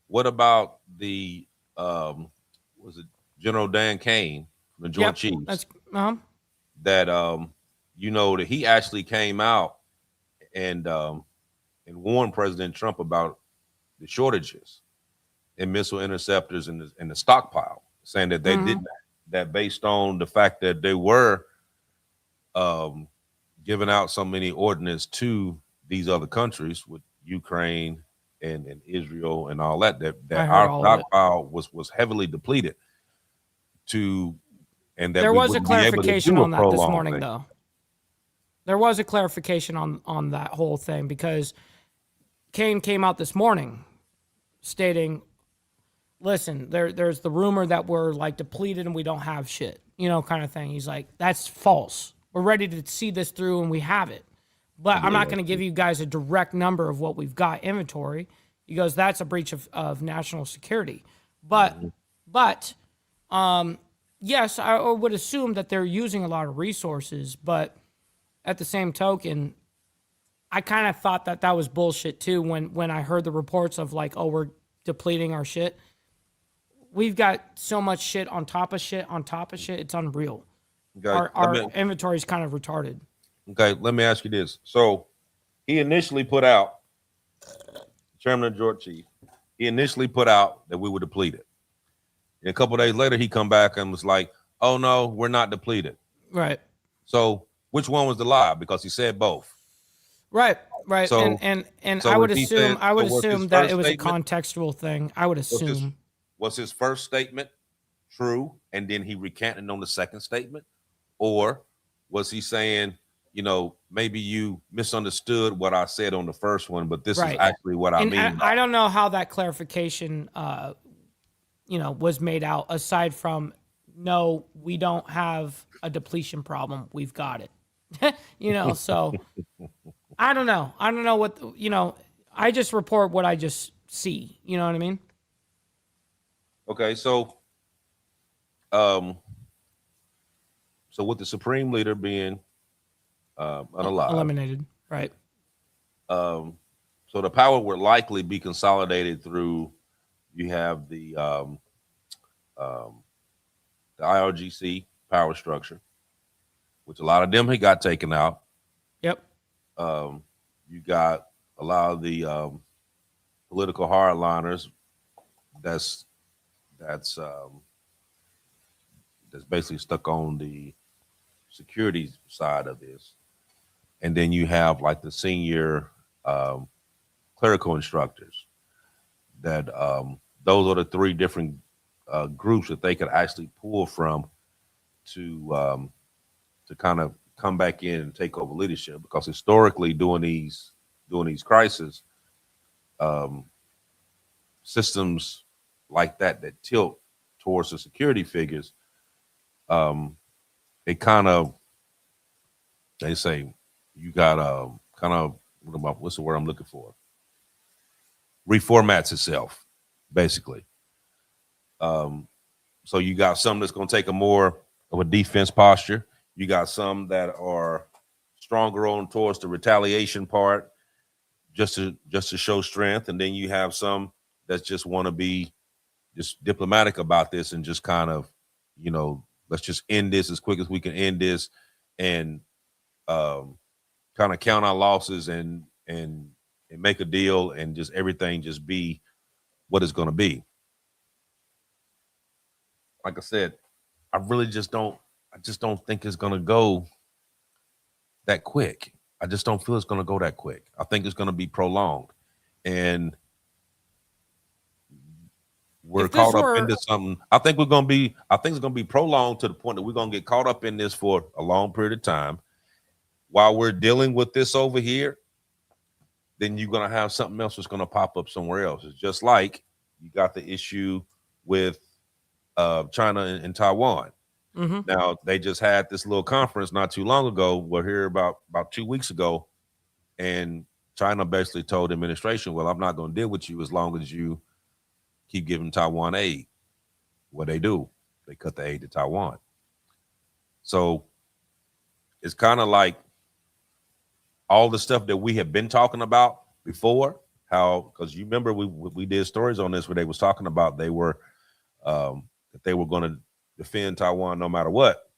what about the was it General Dan Kane, the Joint Yep. Chiefs, That's that that he actually came out and warned President Trump about the shortages in missile interceptors in the stockpile, saying that they did that based on the fact that they were um, giving out so many ordnance to these other countries with Ukraine and Israel and all that I heard our all of it. stockpile was heavily depleted to and that There we was a wouldn't be able to clarification do a on that this prolonged morning, thing. though. There was a clarification on that whole thing because Kane came out this morning stating, "Listen, there's the rumor that we're like depleted and we don't have shit, kind of thing." He's like, "That's false. We're ready to see this through and we have it, but I'm not going to give you guys a direct number of what we've got inventory." He goes, "That's a breach of national security." But yes, I would assume that they're using a lot of resources, but at the same token, I kind of thought that was bullshit too when I heard the reports of like, oh, we're depleting our shit. We've got so much shit on top of shit on top of shit. It's unreal. Okay, Our inventory is kind of retarded. okay, let me ask you this. So he initially put out, Chairman of Joint Chief, he initially put out that we were depleted. And a couple of days later, he come back and was like, "Oh no, we're not depleted." Right. So which one was the lie? Because he said both. Right. So and so I would if he assume said- so was his that first it was a statement- contextual thing. I would was assume. his first statement true, and then he recanted on the second statement, or was he saying, maybe you misunderstood what I said on the first one, but this is Right. actually what I And mean? I don't know how that clarification was made out aside from, no, we don't have a depletion problem. We've got it. So I don't know. I don't know what, I just report what I just see. You know what I mean? Okay, so with the Supreme Leader being unalive, Eliminated. Right. so the power would likely be consolidated through, you have the IRGC power structure, which a lot of them had got taken out. Yep. You got a lot of the political hardliners that's basically stuck on the security side of this. And then you have like the senior clerical instructors that those are the three different groups that they could actually pull from to kind of come back in and take over leadership, because historically during these crises, systems like that tilt towards the security figures, it kind of, they say, you got kind of, what's the word I'm looking for? Reformats itself, basically. So you got some that's going to take a more of a defense posture. You got some that are stronger on towards the retaliation part, just to show strength, and then you have some that just want to be just diplomatic about this and just kind of, let's just end this as quick as we can end this, and kind of count our losses and make a deal, and just everything just be what it's going to be. Like I said, I just don't think it's going to go that quick. I just don't feel it's going to go that quick. I think it's going to be prolonged, and we're caught up into something. I think it's going to be prolonged to the point that we're going to get caught up in this for a long period of time while we're dealing with this over here. Then you're going to have something else that's going to pop up somewhere else. It's just like you got the issue with China and Taiwan. Mm-hmm. Now, they just had this little conference not too long ago. We're here about 2 weeks ago, and China basically told the administration, well, I'm not going to deal with you as long as you keep giving Taiwan aid. What they do, they cut the aid to Taiwan. So it's kind of like all the stuff that we have been talking about before, because you remember we did stories on this where they was talking about they were going to defend Taiwan no matter what.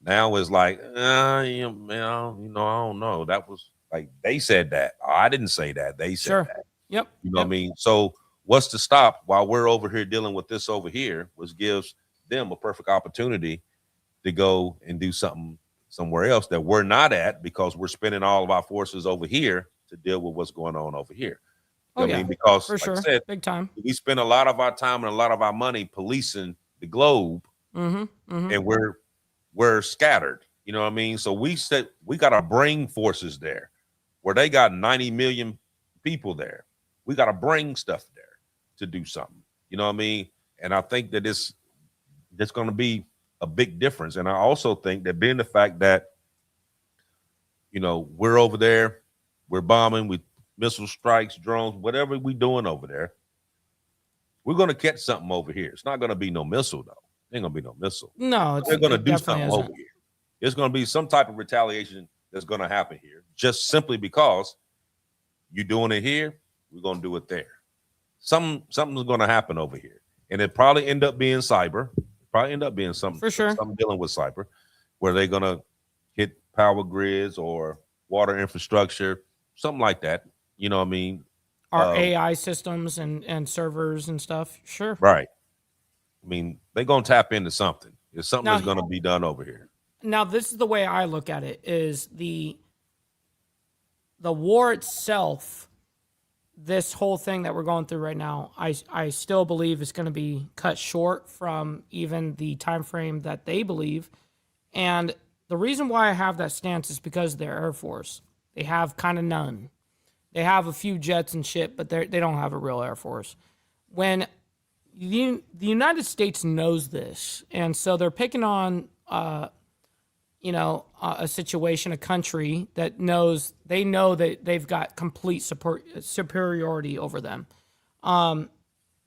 Now it's like, yeah, man, I don't know. That was like they said that. I didn't say that. They said Sure. that. Yep. You know Yep. what I mean? So what's to stop while we're over here dealing with this over here, which gives them a perfect opportunity to go and do something somewhere else that we're not at because we're spending all of our forces over here to deal with what's going on over here. Oh You know what I yeah, mean? Because for like I sure, said, big time. we spend a lot of our time and a lot of our money policing the globe, and we're scattered. You know what I mean? So we said we got to bring forces there where they got 90 million people there. We got to bring stuff there to do something. You know what I mean? And I think that it's going to be a big difference. And I also think that being the fact that, we're over there, we're bombing with missile strikes, drones, whatever we doing over there, we're going to catch something over here. It's not going to be no missile, though. Ain't going to be no missile. No, They're going to it do definitely something over isn't. here. There's going to be some type of retaliation that's going to happen here, just simply because you're doing it here, we're going to do it there. Something's going to happen over here, and it probably end up being cyber. Probably end up being something For sure. something dealing with cyber, where they're going to hit power grids or water infrastructure, something like that. You know what I mean? Our AI systems and servers and stuff. Sure. Right. I mean, they're going to tap into something. It's something Now- that's going to be done over here. Now, this is the way I look at it: is the war itself. This whole thing that we're going through right now, I still believe is going to be cut short from even the time frame that they believe. And the reason why I have that stance is because of their Air Force. They have kind of none. They have a few jets and shit, but they don't have a real Air Force. When the United States knows this, and so they're picking on, a situation, a country that knows that they've got complete superiority over them.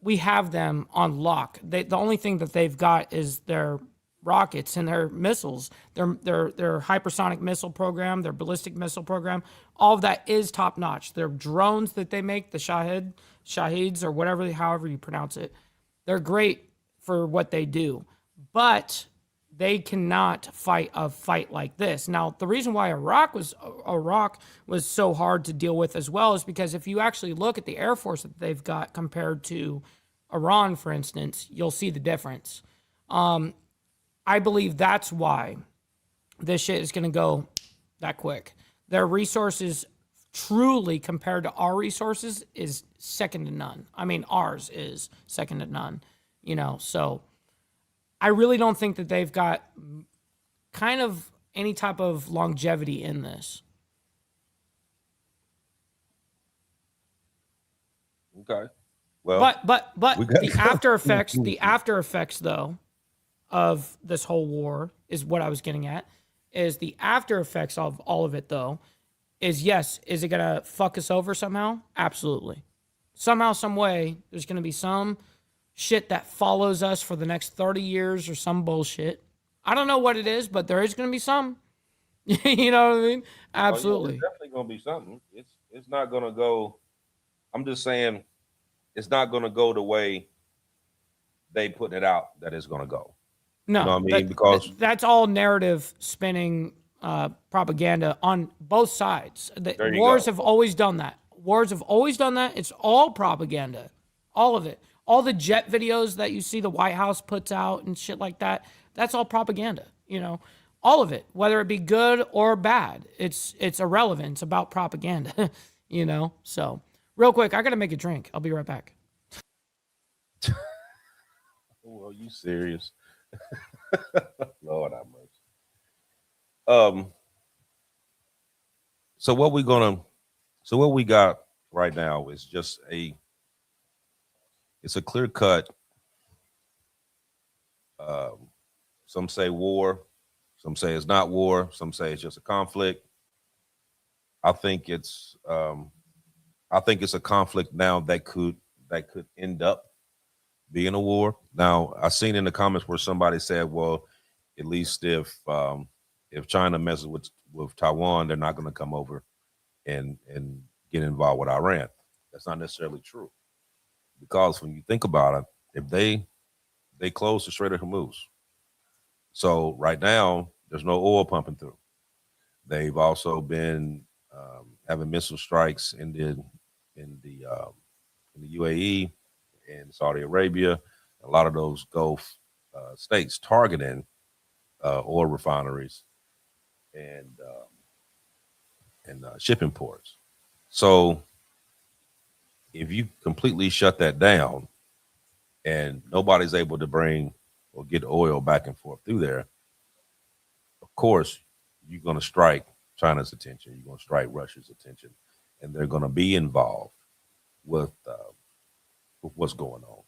We have them on lock. The only thing that they've got is their rockets and their missiles, their hypersonic missile program, their ballistic missile program. All of that is top notch. Their drones that they make, the Shahids or whatever, however you pronounce it, they're great for what they do, but they cannot fight a fight like this. Now, the reason why Iraq was so hard to deal with as well is because if you actually look at the Air Force that they've got compared to Iran, for instance, you'll see the difference. I believe that's why this shit is going to go that quick. Their resources, truly compared to our resources, is second to none. I mean, ours is second to none, so I really don't think that they've got kind of any type of longevity in this. Okay. Well, but the after effects though of this whole war is what I was getting at. Is the after effects of all of it though is, yes, is it gonna fuck us over somehow? Absolutely. Somehow, some way, there's gonna be some shit that follows us for the next 30 years or some bullshit. I don't know what it is, but there is gonna be some. You know what I mean? Absolutely. Oh, yeah, definitely gonna be something. It's not gonna go. I'm just saying, it's not gonna go the way they put it out that it's gonna go. No, you know what I mean? Because that's all narrative spinning propaganda on both sides. Wars have always done that. Wars have always done that. It's all propaganda, all of it. All the jet videos that you see the White House puts out and shit like that, that's all propaganda. All of it, whether it be good or bad, it's irrelevant. It's about propaganda. So real quick, I gotta make a drink. I'll be right back. Well, you serious? Lord have mercy. So what we got right now is just it's a clear cut. Some say war, some say it's not war, some say it's just a conflict. I think it's a conflict now that could end up being a war. Now, I seen in the comments where somebody said, well, at least if China messes with Taiwan, they're not going to come over and get involved with Iran. That's not necessarily true, because when you think about it, if they close the Strait of Hormuz, So right now, there's no oil pumping through. They've also been having missile strikes in the in the UAE and Saudi Arabia, a lot of those Gulf states targeting oil refineries and shipping ports. So if you completely shut that down and nobody's able to bring or get oil back and forth through there, of course you're going to strike China's attention. You're going to strike Russia's attention, and they're going to be involved with what's going on.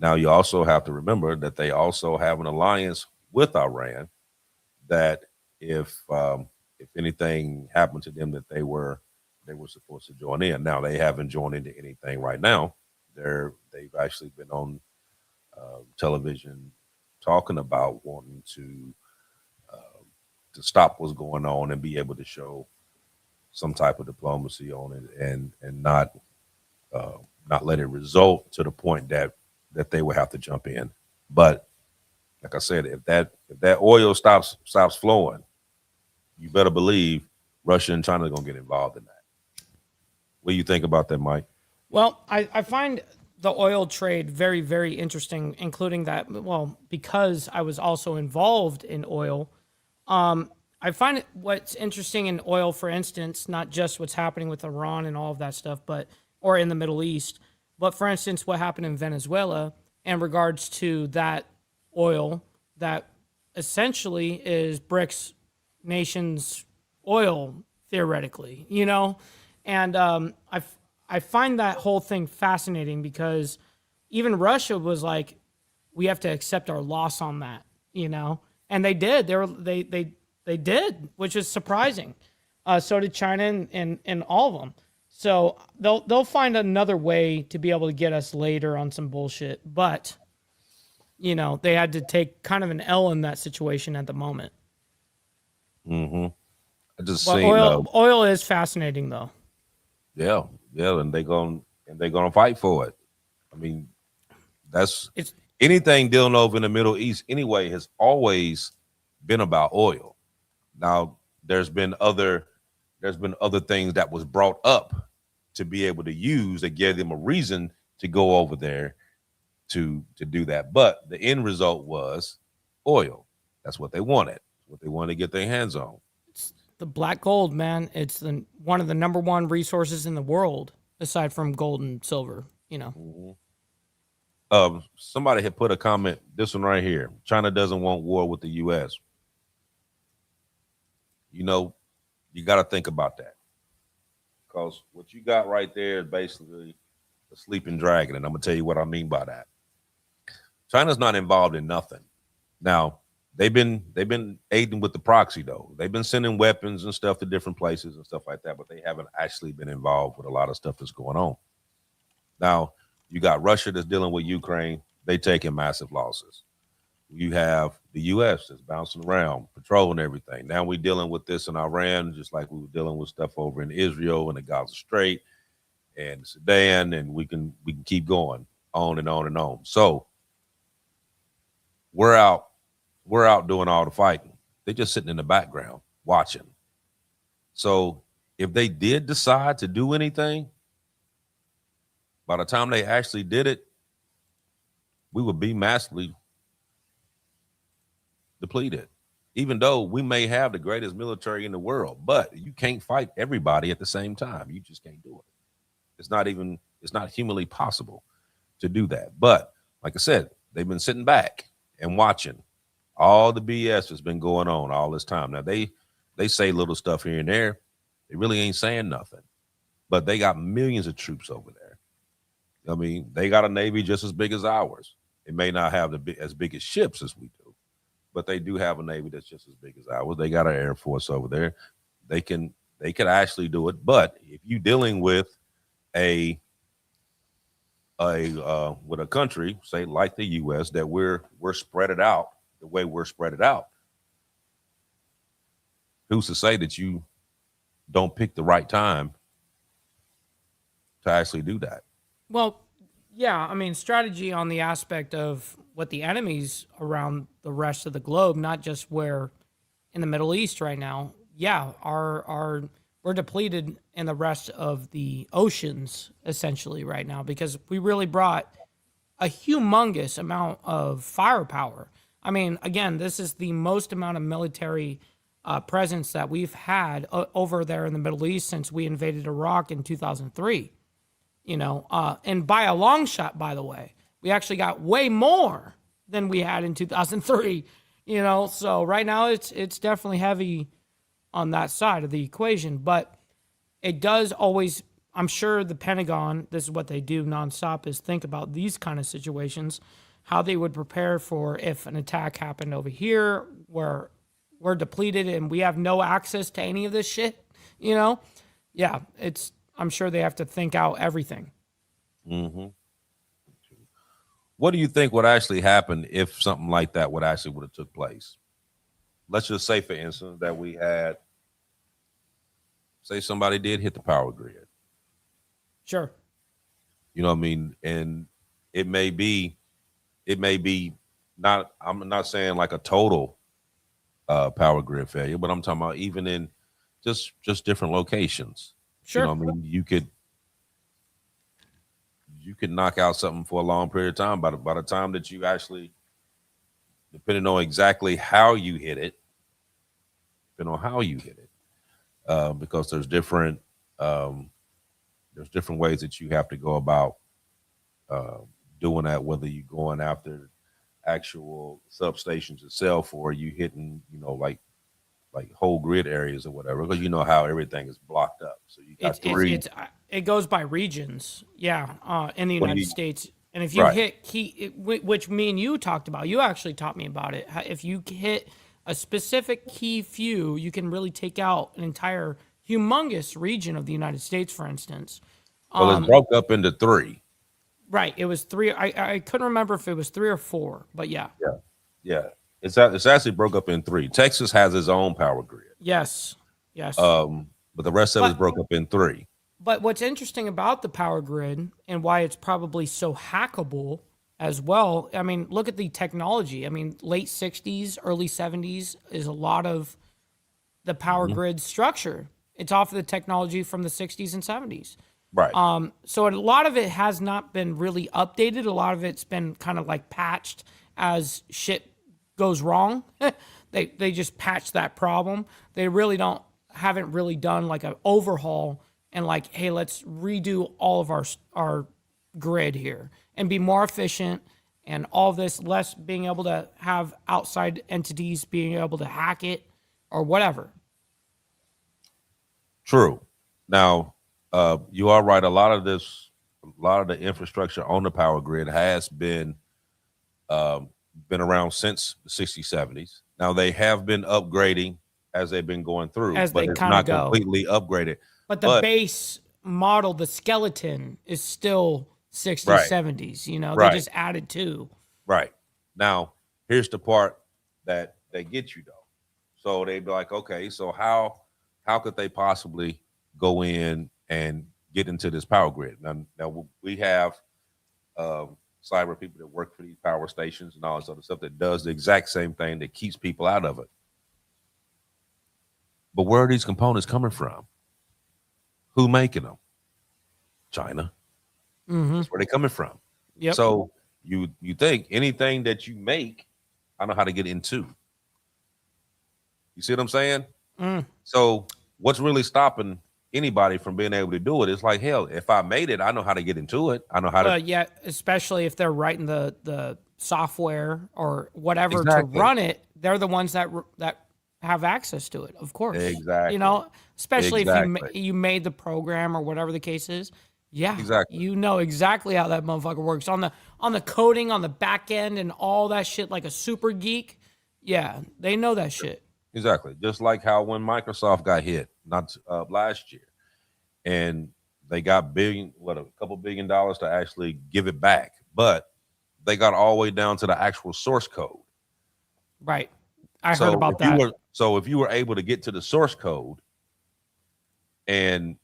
Now, you also have to remember that they also have an alliance with Iran. That if anything happened to them, that they were supposed to join in. Now, they haven't joined into anything right now. They've actually been on television talking about wanting to stop what's going on and be able to show some type of diplomacy on it, and not let it result to the point that they would have to jump in. But like I said, if that oil stops flowing, you better believe Russia and China are gonna get involved in that. What do you think about that, Mike? Well, I find the oil trade very, very interesting, including that, well, because I was also involved in oil. I find what's interesting in oil, for instance, not just what's happening with Iran and all of that stuff, or in the Middle East, but for instance, what happened in Venezuela in regards to that oil that essentially is BRICS nations' oil, theoretically, and I find that whole thing fascinating because even Russia was like, we have to accept our loss on that, and they did. They did, which is surprising. So did China and all of them. So they'll find another way to be able to get us later on some bullshit, but they had to take kind of an L in that situation at the moment. Mm-hmm. I just But seen oil is fascinating though. yeah, and they're gonna fight for it. I mean, that's It's anything dealing over in the Middle East anyway has always been about oil. Now there's been other things that was brought up to be able to use that gave them a reason to go over there to do that. But the end result was oil. That's what they wanted. What they wanted to get their hands on. the black gold, man. It's one of the number one resources in the world, aside from gold and silver. Mm-hmm. Somebody had put a comment. This one right here. China doesn't want war with the U.S. You got to think about that, because what you got right there is basically a sleeping dragon, and I'm gonna tell you what I mean by that. China's not involved in nothing. Now, they've been aiding with the proxy though. They've been sending weapons and stuff to different places and stuff like that, but they haven't actually been involved with a lot of stuff that's going on. Now, you got Russia that's dealing with Ukraine. They taking massive losses. You have the U.S. that's bouncing around, patrolling everything. Now we're dealing with this in Iran, just like we were dealing with stuff over in Israel and the Gaza Strait and Sudan, and we can keep going on and on and on. So we're out doing all the fighting. They're just sitting in the background watching. So if they did decide to do anything, by the time they actually did it, we would be massively depleted. Even though we may have the greatest military in the world, but you can't fight everybody at the same time. You just can't do it. It's not humanly possible to do that. But like I said, they've been sitting back and watching all the BS that's been going on all this time. Now they say little stuff here and there. They really ain't saying nothing, but they got millions of troops over there. I mean, they got a Navy just as big as ours. It may not have as big as ships as we do, but they do have a Navy that's just as big as ours. They got an Air Force over there. They can actually do it. But if you're dealing with with a country, say like the U.S., that we're spread it out the way we're spread it out, who's to say that you don't pick the right time to actually do that? Well, Yeah, I mean, strategy on the aspect of what the enemies around the rest of the globe, not just where in the Middle East right now. Yeah, our we're depleted in the rest of the oceans essentially right now because we really brought a humongous amount of firepower. I mean, again, this is the most amount of military presence that we've had over there in the Middle East since we invaded Iraq in 2003. And by a long shot, by the way, we actually got way more than we had in 2003. So right now it's definitely heavy on that side of the equation, but it does always. I'm sure the Pentagon, this is what they do nonstop, is think about these kind of situations, how they would prepare for if an attack happened over here where we're depleted and we have no access to any of this shit. Yeah, I'm sure they have to think out everything. Mm-hmm. What do you think would actually happen if something like that would have took place? Let's just say, for instance, that we had, say somebody did hit the power grid. Sure. You know what I mean? And it may be not, I'm not saying like a total power grid failure, but I'm talking about even in just different locations. Sure. You know what I mean? You could knock out something for a long period of time. By the time that you actually, depending on exactly how you hit it, because there's different ways that you have to go about doing that, whether you're going after actual substations itself or you hitting, like whole grid areas or whatever, because you know how everything is blocked up. So you got it goes by regions. Yeah, in the United States. And if you right. hit which me and you talked about, you actually taught me about it. If you hit a specific key few, you can really take out an entire humongous region of the United States, for instance. Well, it's broke up into three. Right. It was three. I couldn't remember if it was three or four, but yeah. Yeah. It's actually broke up in three. Texas has its own power grid. Yes. But the rest of it is broke up in three. But what's interesting about the power grid and why it's probably so hackable as well, I mean, look at the technology. I mean, late 60s, early 70s is a lot of the power grid structure. It's off of the technology from the 60s and 70s. Right. So a lot of it has not been really updated. A lot of it's been kind of like patched as shit goes wrong. They just patch that problem. They really haven't really done like an overhaul and like, hey, let's redo all of our grid here and be more efficient and all this, less being able to have outside entities being able to hack it or whatever. True. Now, you are right. A lot of the infrastructure on the power grid has been around since the 60s, 70s. Now they have been upgrading as they've been going through, but it's not completely upgraded. But the base model, the skeleton, is still 60s, right. 70s. Right. They just added to. Right. Now, here's the part that they get you though. So they'd be like, okay, so how could they possibly go in and get into this power grid? Now we have cyber people that work for these power stations and all this other stuff that does the exact same thing that keeps people out of it. But where are these components coming from? Who making them? China. That's where they're coming from. Yep. So you think anything that you make, I know how to get into. You see what I'm saying? So what's really stopping anybody from being able to do it? It's like, hell, if I made it, I know how to get into it. I know how to. Yeah, especially if they're writing the software or whatever Exactly. to run it, they're the ones that have access to it, of course. Exactly. Especially Exactly. if you made the program or whatever the case is. Yeah, Exactly. You know exactly how that motherfucker works on the coding, on the back end, and all that shit. Like a super geek. Yeah, they know that shit. Exactly. Just like how when Microsoft got hit not last year, and they got a couple $1 billion to actually give it back, but they got all the way down to the actual source code. Right. I heard about that. So if you were able to get to the source code and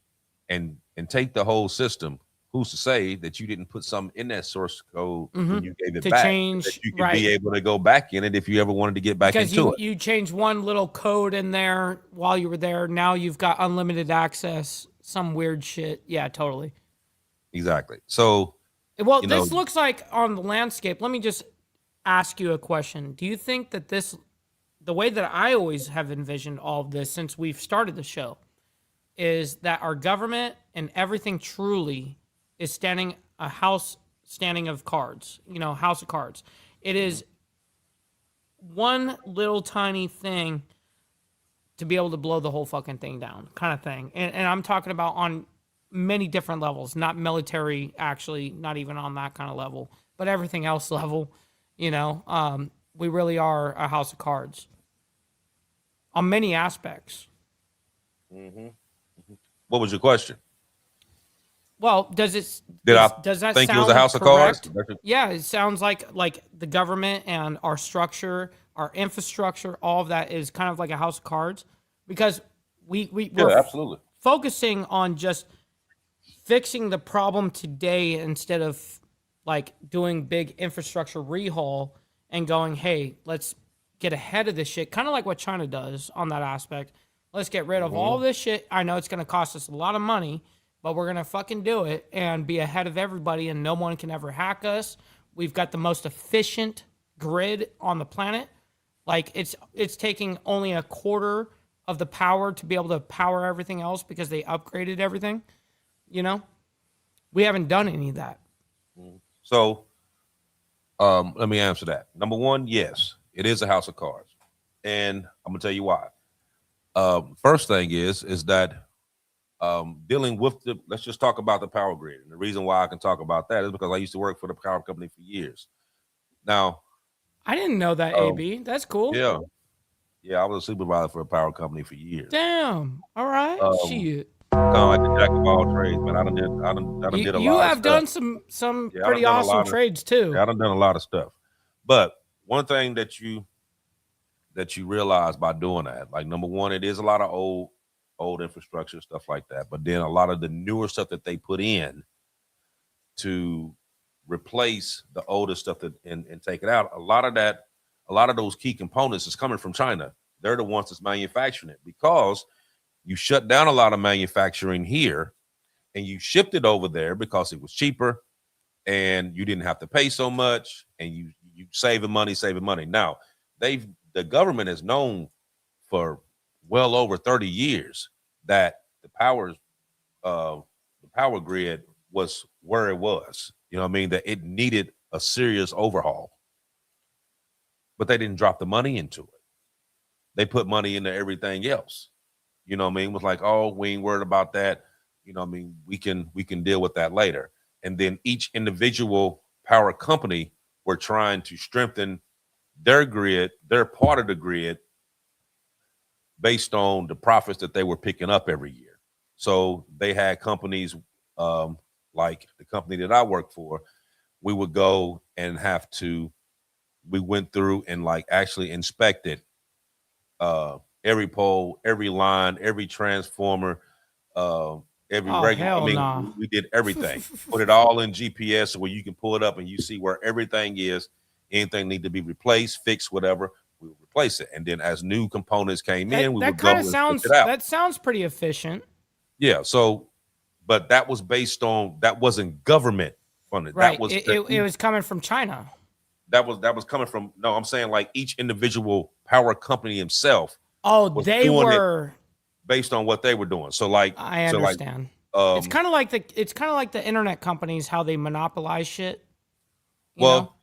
take the whole system, who's to say that you didn't put something in that source code when you gave it To back change, that you could right. be able to go back in it if you ever wanted to get back Because into it? you changed one little code in there while you were there. Now you've got unlimited access, some weird shit. Yeah, totally. Exactly. So, Well, you know, this looks like on the landscape. Let me just ask you a question. Do you think that the way that I always have envisioned all of this since we've started the show, is that our government and everything truly is standing of cards, house of cards. It is one little tiny thing to be able to blow the whole fucking thing down, kind of thing. And I'm talking about on many different levels, not military, actually, not even on that kind of level, but everything else level. We really are a house of cards on many aspects. what was your question? Well, does that think it was sound a house of correct? cards? Yeah, it sounds like the government and our structure, our infrastructure, all of that is kind of like a house of cards, because we're Yeah, absolutely. focusing on just fixing the problem today instead of like doing big infrastructure rehaul and going, hey, let's get ahead of this shit. Kind of like what China does on that aspect. Let's get rid of all this shit. I know it's going to cost us a lot of money, but we're going to fucking do it and be ahead of everybody, and no one can ever hack us. We've got the most efficient grid on the planet. Like it's taking only a quarter of the power to be able to power everything else because they upgraded everything. We haven't done any of that. So, let me answer that. Number one, yes, it is a house of cards, and I'm gonna tell you why. First thing is that dealing with let's just talk about the power grid. And the reason why I can talk about that is because I used to work for the power company for years. Now, I didn't know that, AB. That's cool. yeah, I was a supervisor for a power company for years. Damn. All right. Shit. Kind of like the jack of all trades, man. I done did a You lot of have stuff. done some Yeah, I pretty done done a awesome lot of trades too. Yeah, I done a lot of stuff. But one thing that you realize by doing that, like number one, it is a lot of old infrastructure, stuff like that. But then a lot of the newer stuff that they put in to replace the older stuff and take it out, a lot of those key components is coming from China. They're the ones that's manufacturing it, because you shut down a lot of manufacturing here and you shipped it over there because it was cheaper and you didn't have to pay so much, and you saving money. Now, the government is known for well over 30 years that the power grid was where it was. You know what I mean? That it needed a serious overhaul. But they didn't drop the money into it. They put money into everything else. You know what I mean? It was like, oh, we ain't worried about that. You know what I mean? We can deal with that later. And then each individual power company were trying to strengthen their grid, their part of the grid, based on the profits that they were picking up every year. So they had companies like the company that I work for. We would go and we went through and like actually inspected every pole, every line, every transformer, every regular. Hell I mean, nah. we did everything. Put it all in GPS where you can pull it up and you see where everything is. Anything need to be replaced, fixed, whatever, we would replace it. And then as new components came in, we would go and switch it out. That sounds pretty efficient. Yeah. So, but that was based on, that wasn't government funded. Right. That was It was coming from China. that was coming from, no, I'm saying like each individual power company himself. Oh, they were based on what they were doing. So like, I understand. It's kind of like the internet companies, how they monopolize shit. Well,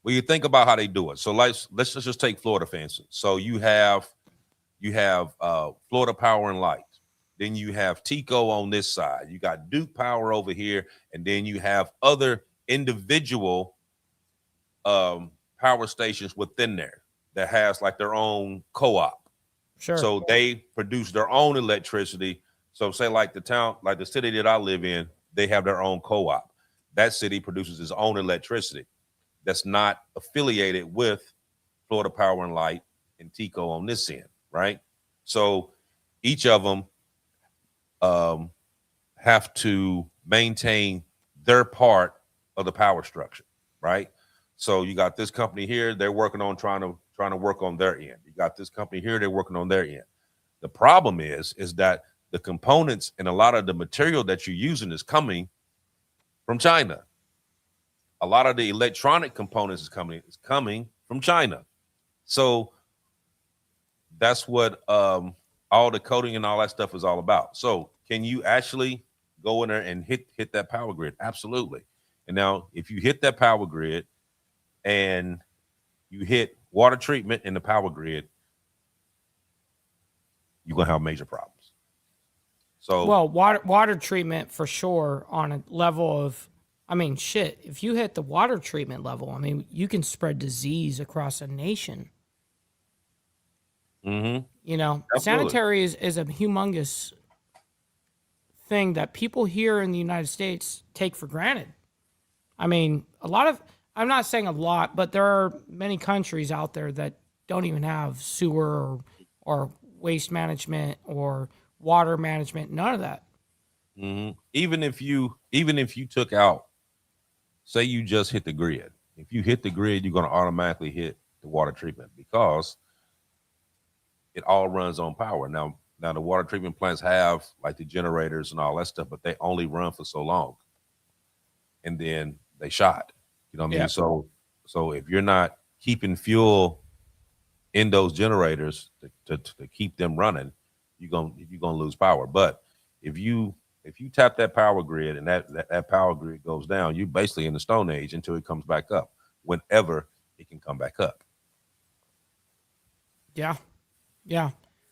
you think about how they do it. So let's just take Florida, for instance. So you have Florida Power and Light. Then you have Tico on this side. You got Duke Power over here, and then you have other individual power stations within there that has like their own co-op. Sure. So they produce their own electricity. So say like the town, like the city that I live in, they have their own co-op. That city produces its own electricity that's not affiliated with Florida Power and Light and Tico on this end, right? So each of them have to maintain their part of the power structure, right? So you got this company here, they're working on trying to work on their end. You got this company here, they're working on their end. The problem is that the components and a lot of the material that you're using is coming from China. A lot of the electronic components is coming from China. So that's what all the coding and all that stuff is all about. So can you actually go in there and hit that power grid? Absolutely. And now if you hit that power grid and you hit water treatment in the power grid, you're gonna have major problems. So Well, water treatment for sure on a level of, I mean, shit. If you hit the water treatment level, I mean, you can spread disease across a nation. absolutely. Sanitary is a humongous thing that people here in the United States take for granted. I mean, I'm not saying a lot, but there are many countries out there that don't even have sewer or waste management or water management, none of that. Even if you took out, say you just hit the grid. If you hit the grid, you're going to automatically hit the water treatment because it all runs on power. Now the water treatment plants have like the generators and all that stuff, but they only run for so long, and then they shot. You know what I mean? Yeah. So if you're not keeping fuel in those generators to keep them running, you're gonna lose power. But if you tap that power grid and that power grid goes down, you're basically in the Stone Age until it comes back up, whenever it can come back up. Yeah. Yeah.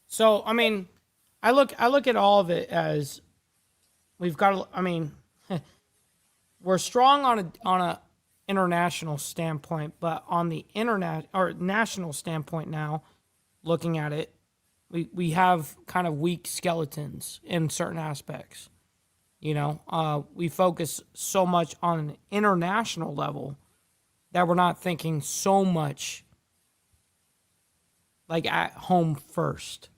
So, I mean, I look at all of it as we've got, I mean, we're strong on a international standpoint, but on the internet or national standpoint now, looking at it, we have kind of weak skeletons in certain aspects. We focus so much on an international level that we're not thinking so much like at home first.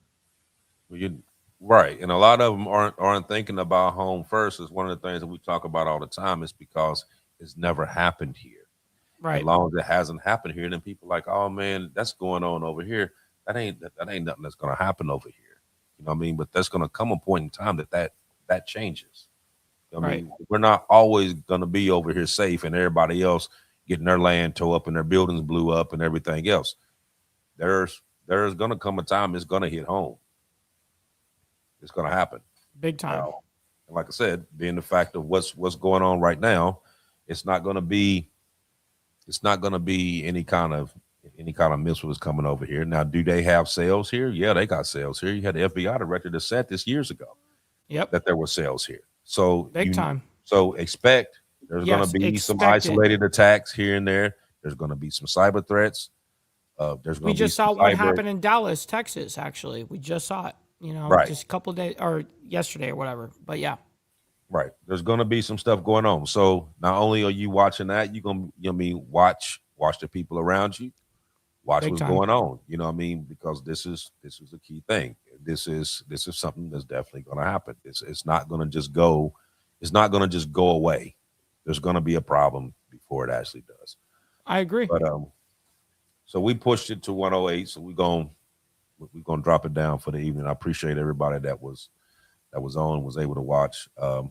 Right, and a lot of them aren't thinking about home first. Is one of the things that we talk about all the time. Is because it's never happened here. Right. As long as it hasn't happened here, then people are like, oh man, that's going on over here. That ain't nothing that's going to happen over here. You know what I mean? But there's going to come a point in time that changes. You know what I mean, we're not always going to be over here safe, and everybody else getting their land tore up and their buildings blew up and everything else. There's going to come a time it's going to hit home. It's going to happen Big time. now. And like I said, being the fact of what's going on right now, it's not going to be any kind of missiles coming over here. Now, do they have sales here? Yeah, they got sales here. You had the FBI director that said this years ago. Yep. That there were sales here. So Big time. So expect there's going to be some isolated attacks here and there. There's going to be some cyber threats. We just saw what happened in Dallas, Texas. Actually, we just saw it. Right. Just a couple of days or yesterday or whatever. But yeah. Right. There's going to be some stuff going on. So not only are you watching that, you're going to watch the people around you, watch what's going on. You know what I mean? Because this is a key thing. This is something that's definitely going to happen. It's not going to just go. It's not going to just go away. There's going to be a problem before it actually does. I agree. But so we pushed it to 108. So we're gonna drop it down for the evening. I appreciate everybody that was on, was able to watch. Like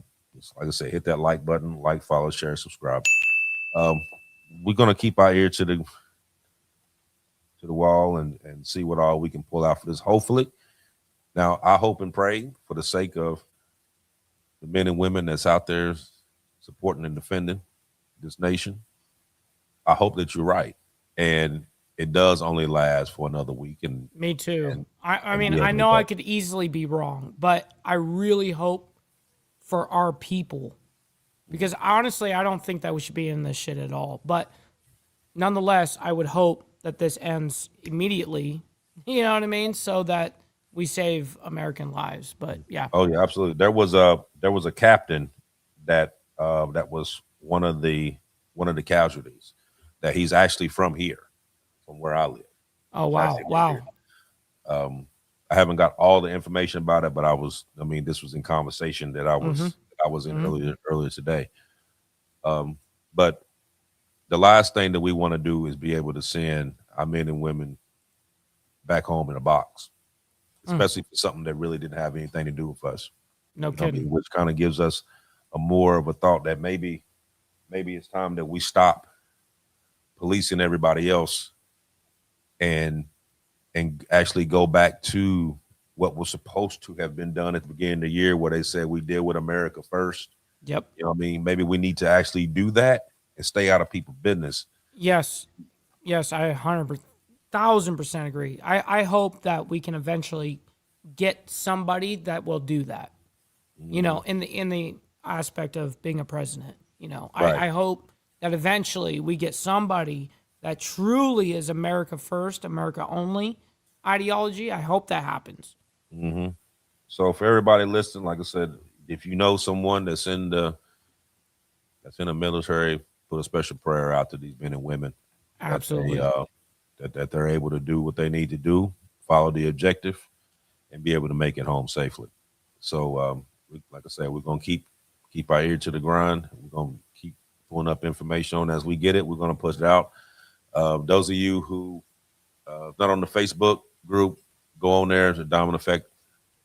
I said, hit that like button, like, follow, share, subscribe. We're gonna keep our ear to the wall and see what all we can pull out for this. Hopefully, now I hope and pray for the sake of the men and women that's out there supporting and defending this nation. I hope that you're right, and it does only last for another week. And me too. I mean, I know I could easily be wrong, but I really hope for our people, because honestly, I don't think that we should be in this shit at all. But nonetheless, I would hope that this ends immediately. You know what I mean? So that we save American lives. But yeah. Oh yeah, absolutely. There was a captain that was one of the casualties. That he's actually from here, from where I live. Oh wow! Wow. I haven't got all the information about it, but this was in conversation that I was in earlier today. But the last thing that we want to do is be able to send our men and women back home in a box, especially for something that really didn't have anything to do with us. No You know what I kidding. mean? Which kind of gives us a more of a thought that maybe it's time that we stop policing everybody else and actually go back to what was supposed to have been done at the beginning of the year, where they said we deal with America first. Yep. You know what I mean? Maybe we need to actually do that and stay out of people's business. Yes. Yes, I 1,000% agree. I hope that we can eventually get somebody that will do that. You know, in the aspect of being a president. You know, Right. I hope that eventually we get somebody that truly is America first, America only ideology. I hope that happens. So for everybody listening, like I said, if you know someone that's in the military, put a special prayer out to these men and women that Absolutely. that they're able to do what they need to do, follow the objective, and be able to make it home safely. So, like I said, we're gonna keep our ear to the grind. We're gonna keep pulling up information on as we get it. We're gonna push it out. Those of you who not on the Facebook group, go on there. The Dominant Effect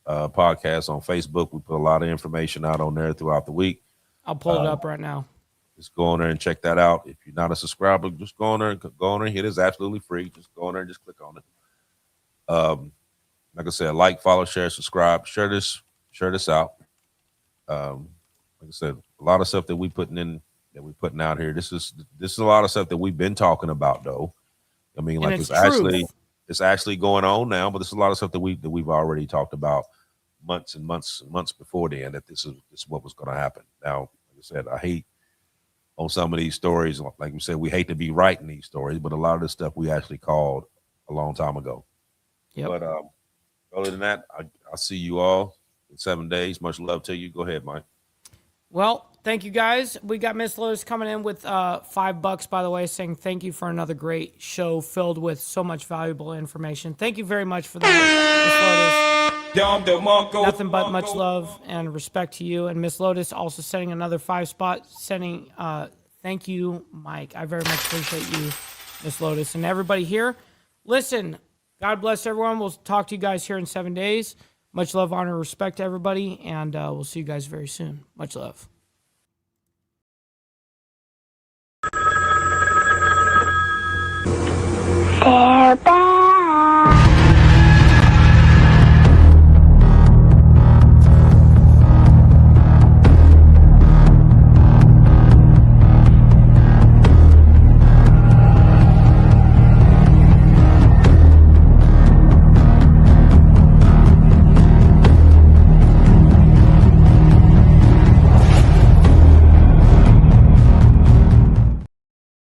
podcast on Facebook. We put a lot of information out on there throughout the week. I'll pull it up right now. Just go on there and check that out. If you're not a subscriber, just go on there and hit it. It's absolutely free. Just go on there and just click on it. Like I said, like, follow, share, subscribe, share this out. Like I said, a lot of stuff that we're putting out here. This is a lot of stuff that we've been talking about, though. I mean, like, it's it's actually going on now, but there's a lot of stuff that we've already talked about months and months and months before then, that this is what was going to happen. Now, like I said, I hate on some of these stories, like we said, we hate to be writing these stories, but a lot of this stuff we actually called a long time ago. Yep. But other than that, I'll see you all in 7 days. Much love to you. Go ahead, Mike. Well, thank you guys. We got Miss Lotus coming in with $5, by the way, saying thank you for another great show filled with so much valuable information. Thank you very much for that, Miss Lotus. Nothing but much love and respect to you. And Miss Lotus also sending another 5 spot, sending thank you, Mike. I very much appreciate you, Miss Lotus, and everybody here. Listen, God bless everyone. We'll talk to you guys here in 7 days. Much love, honor, respect to everybody, and we'll see you guys very soon. Much love. They're back.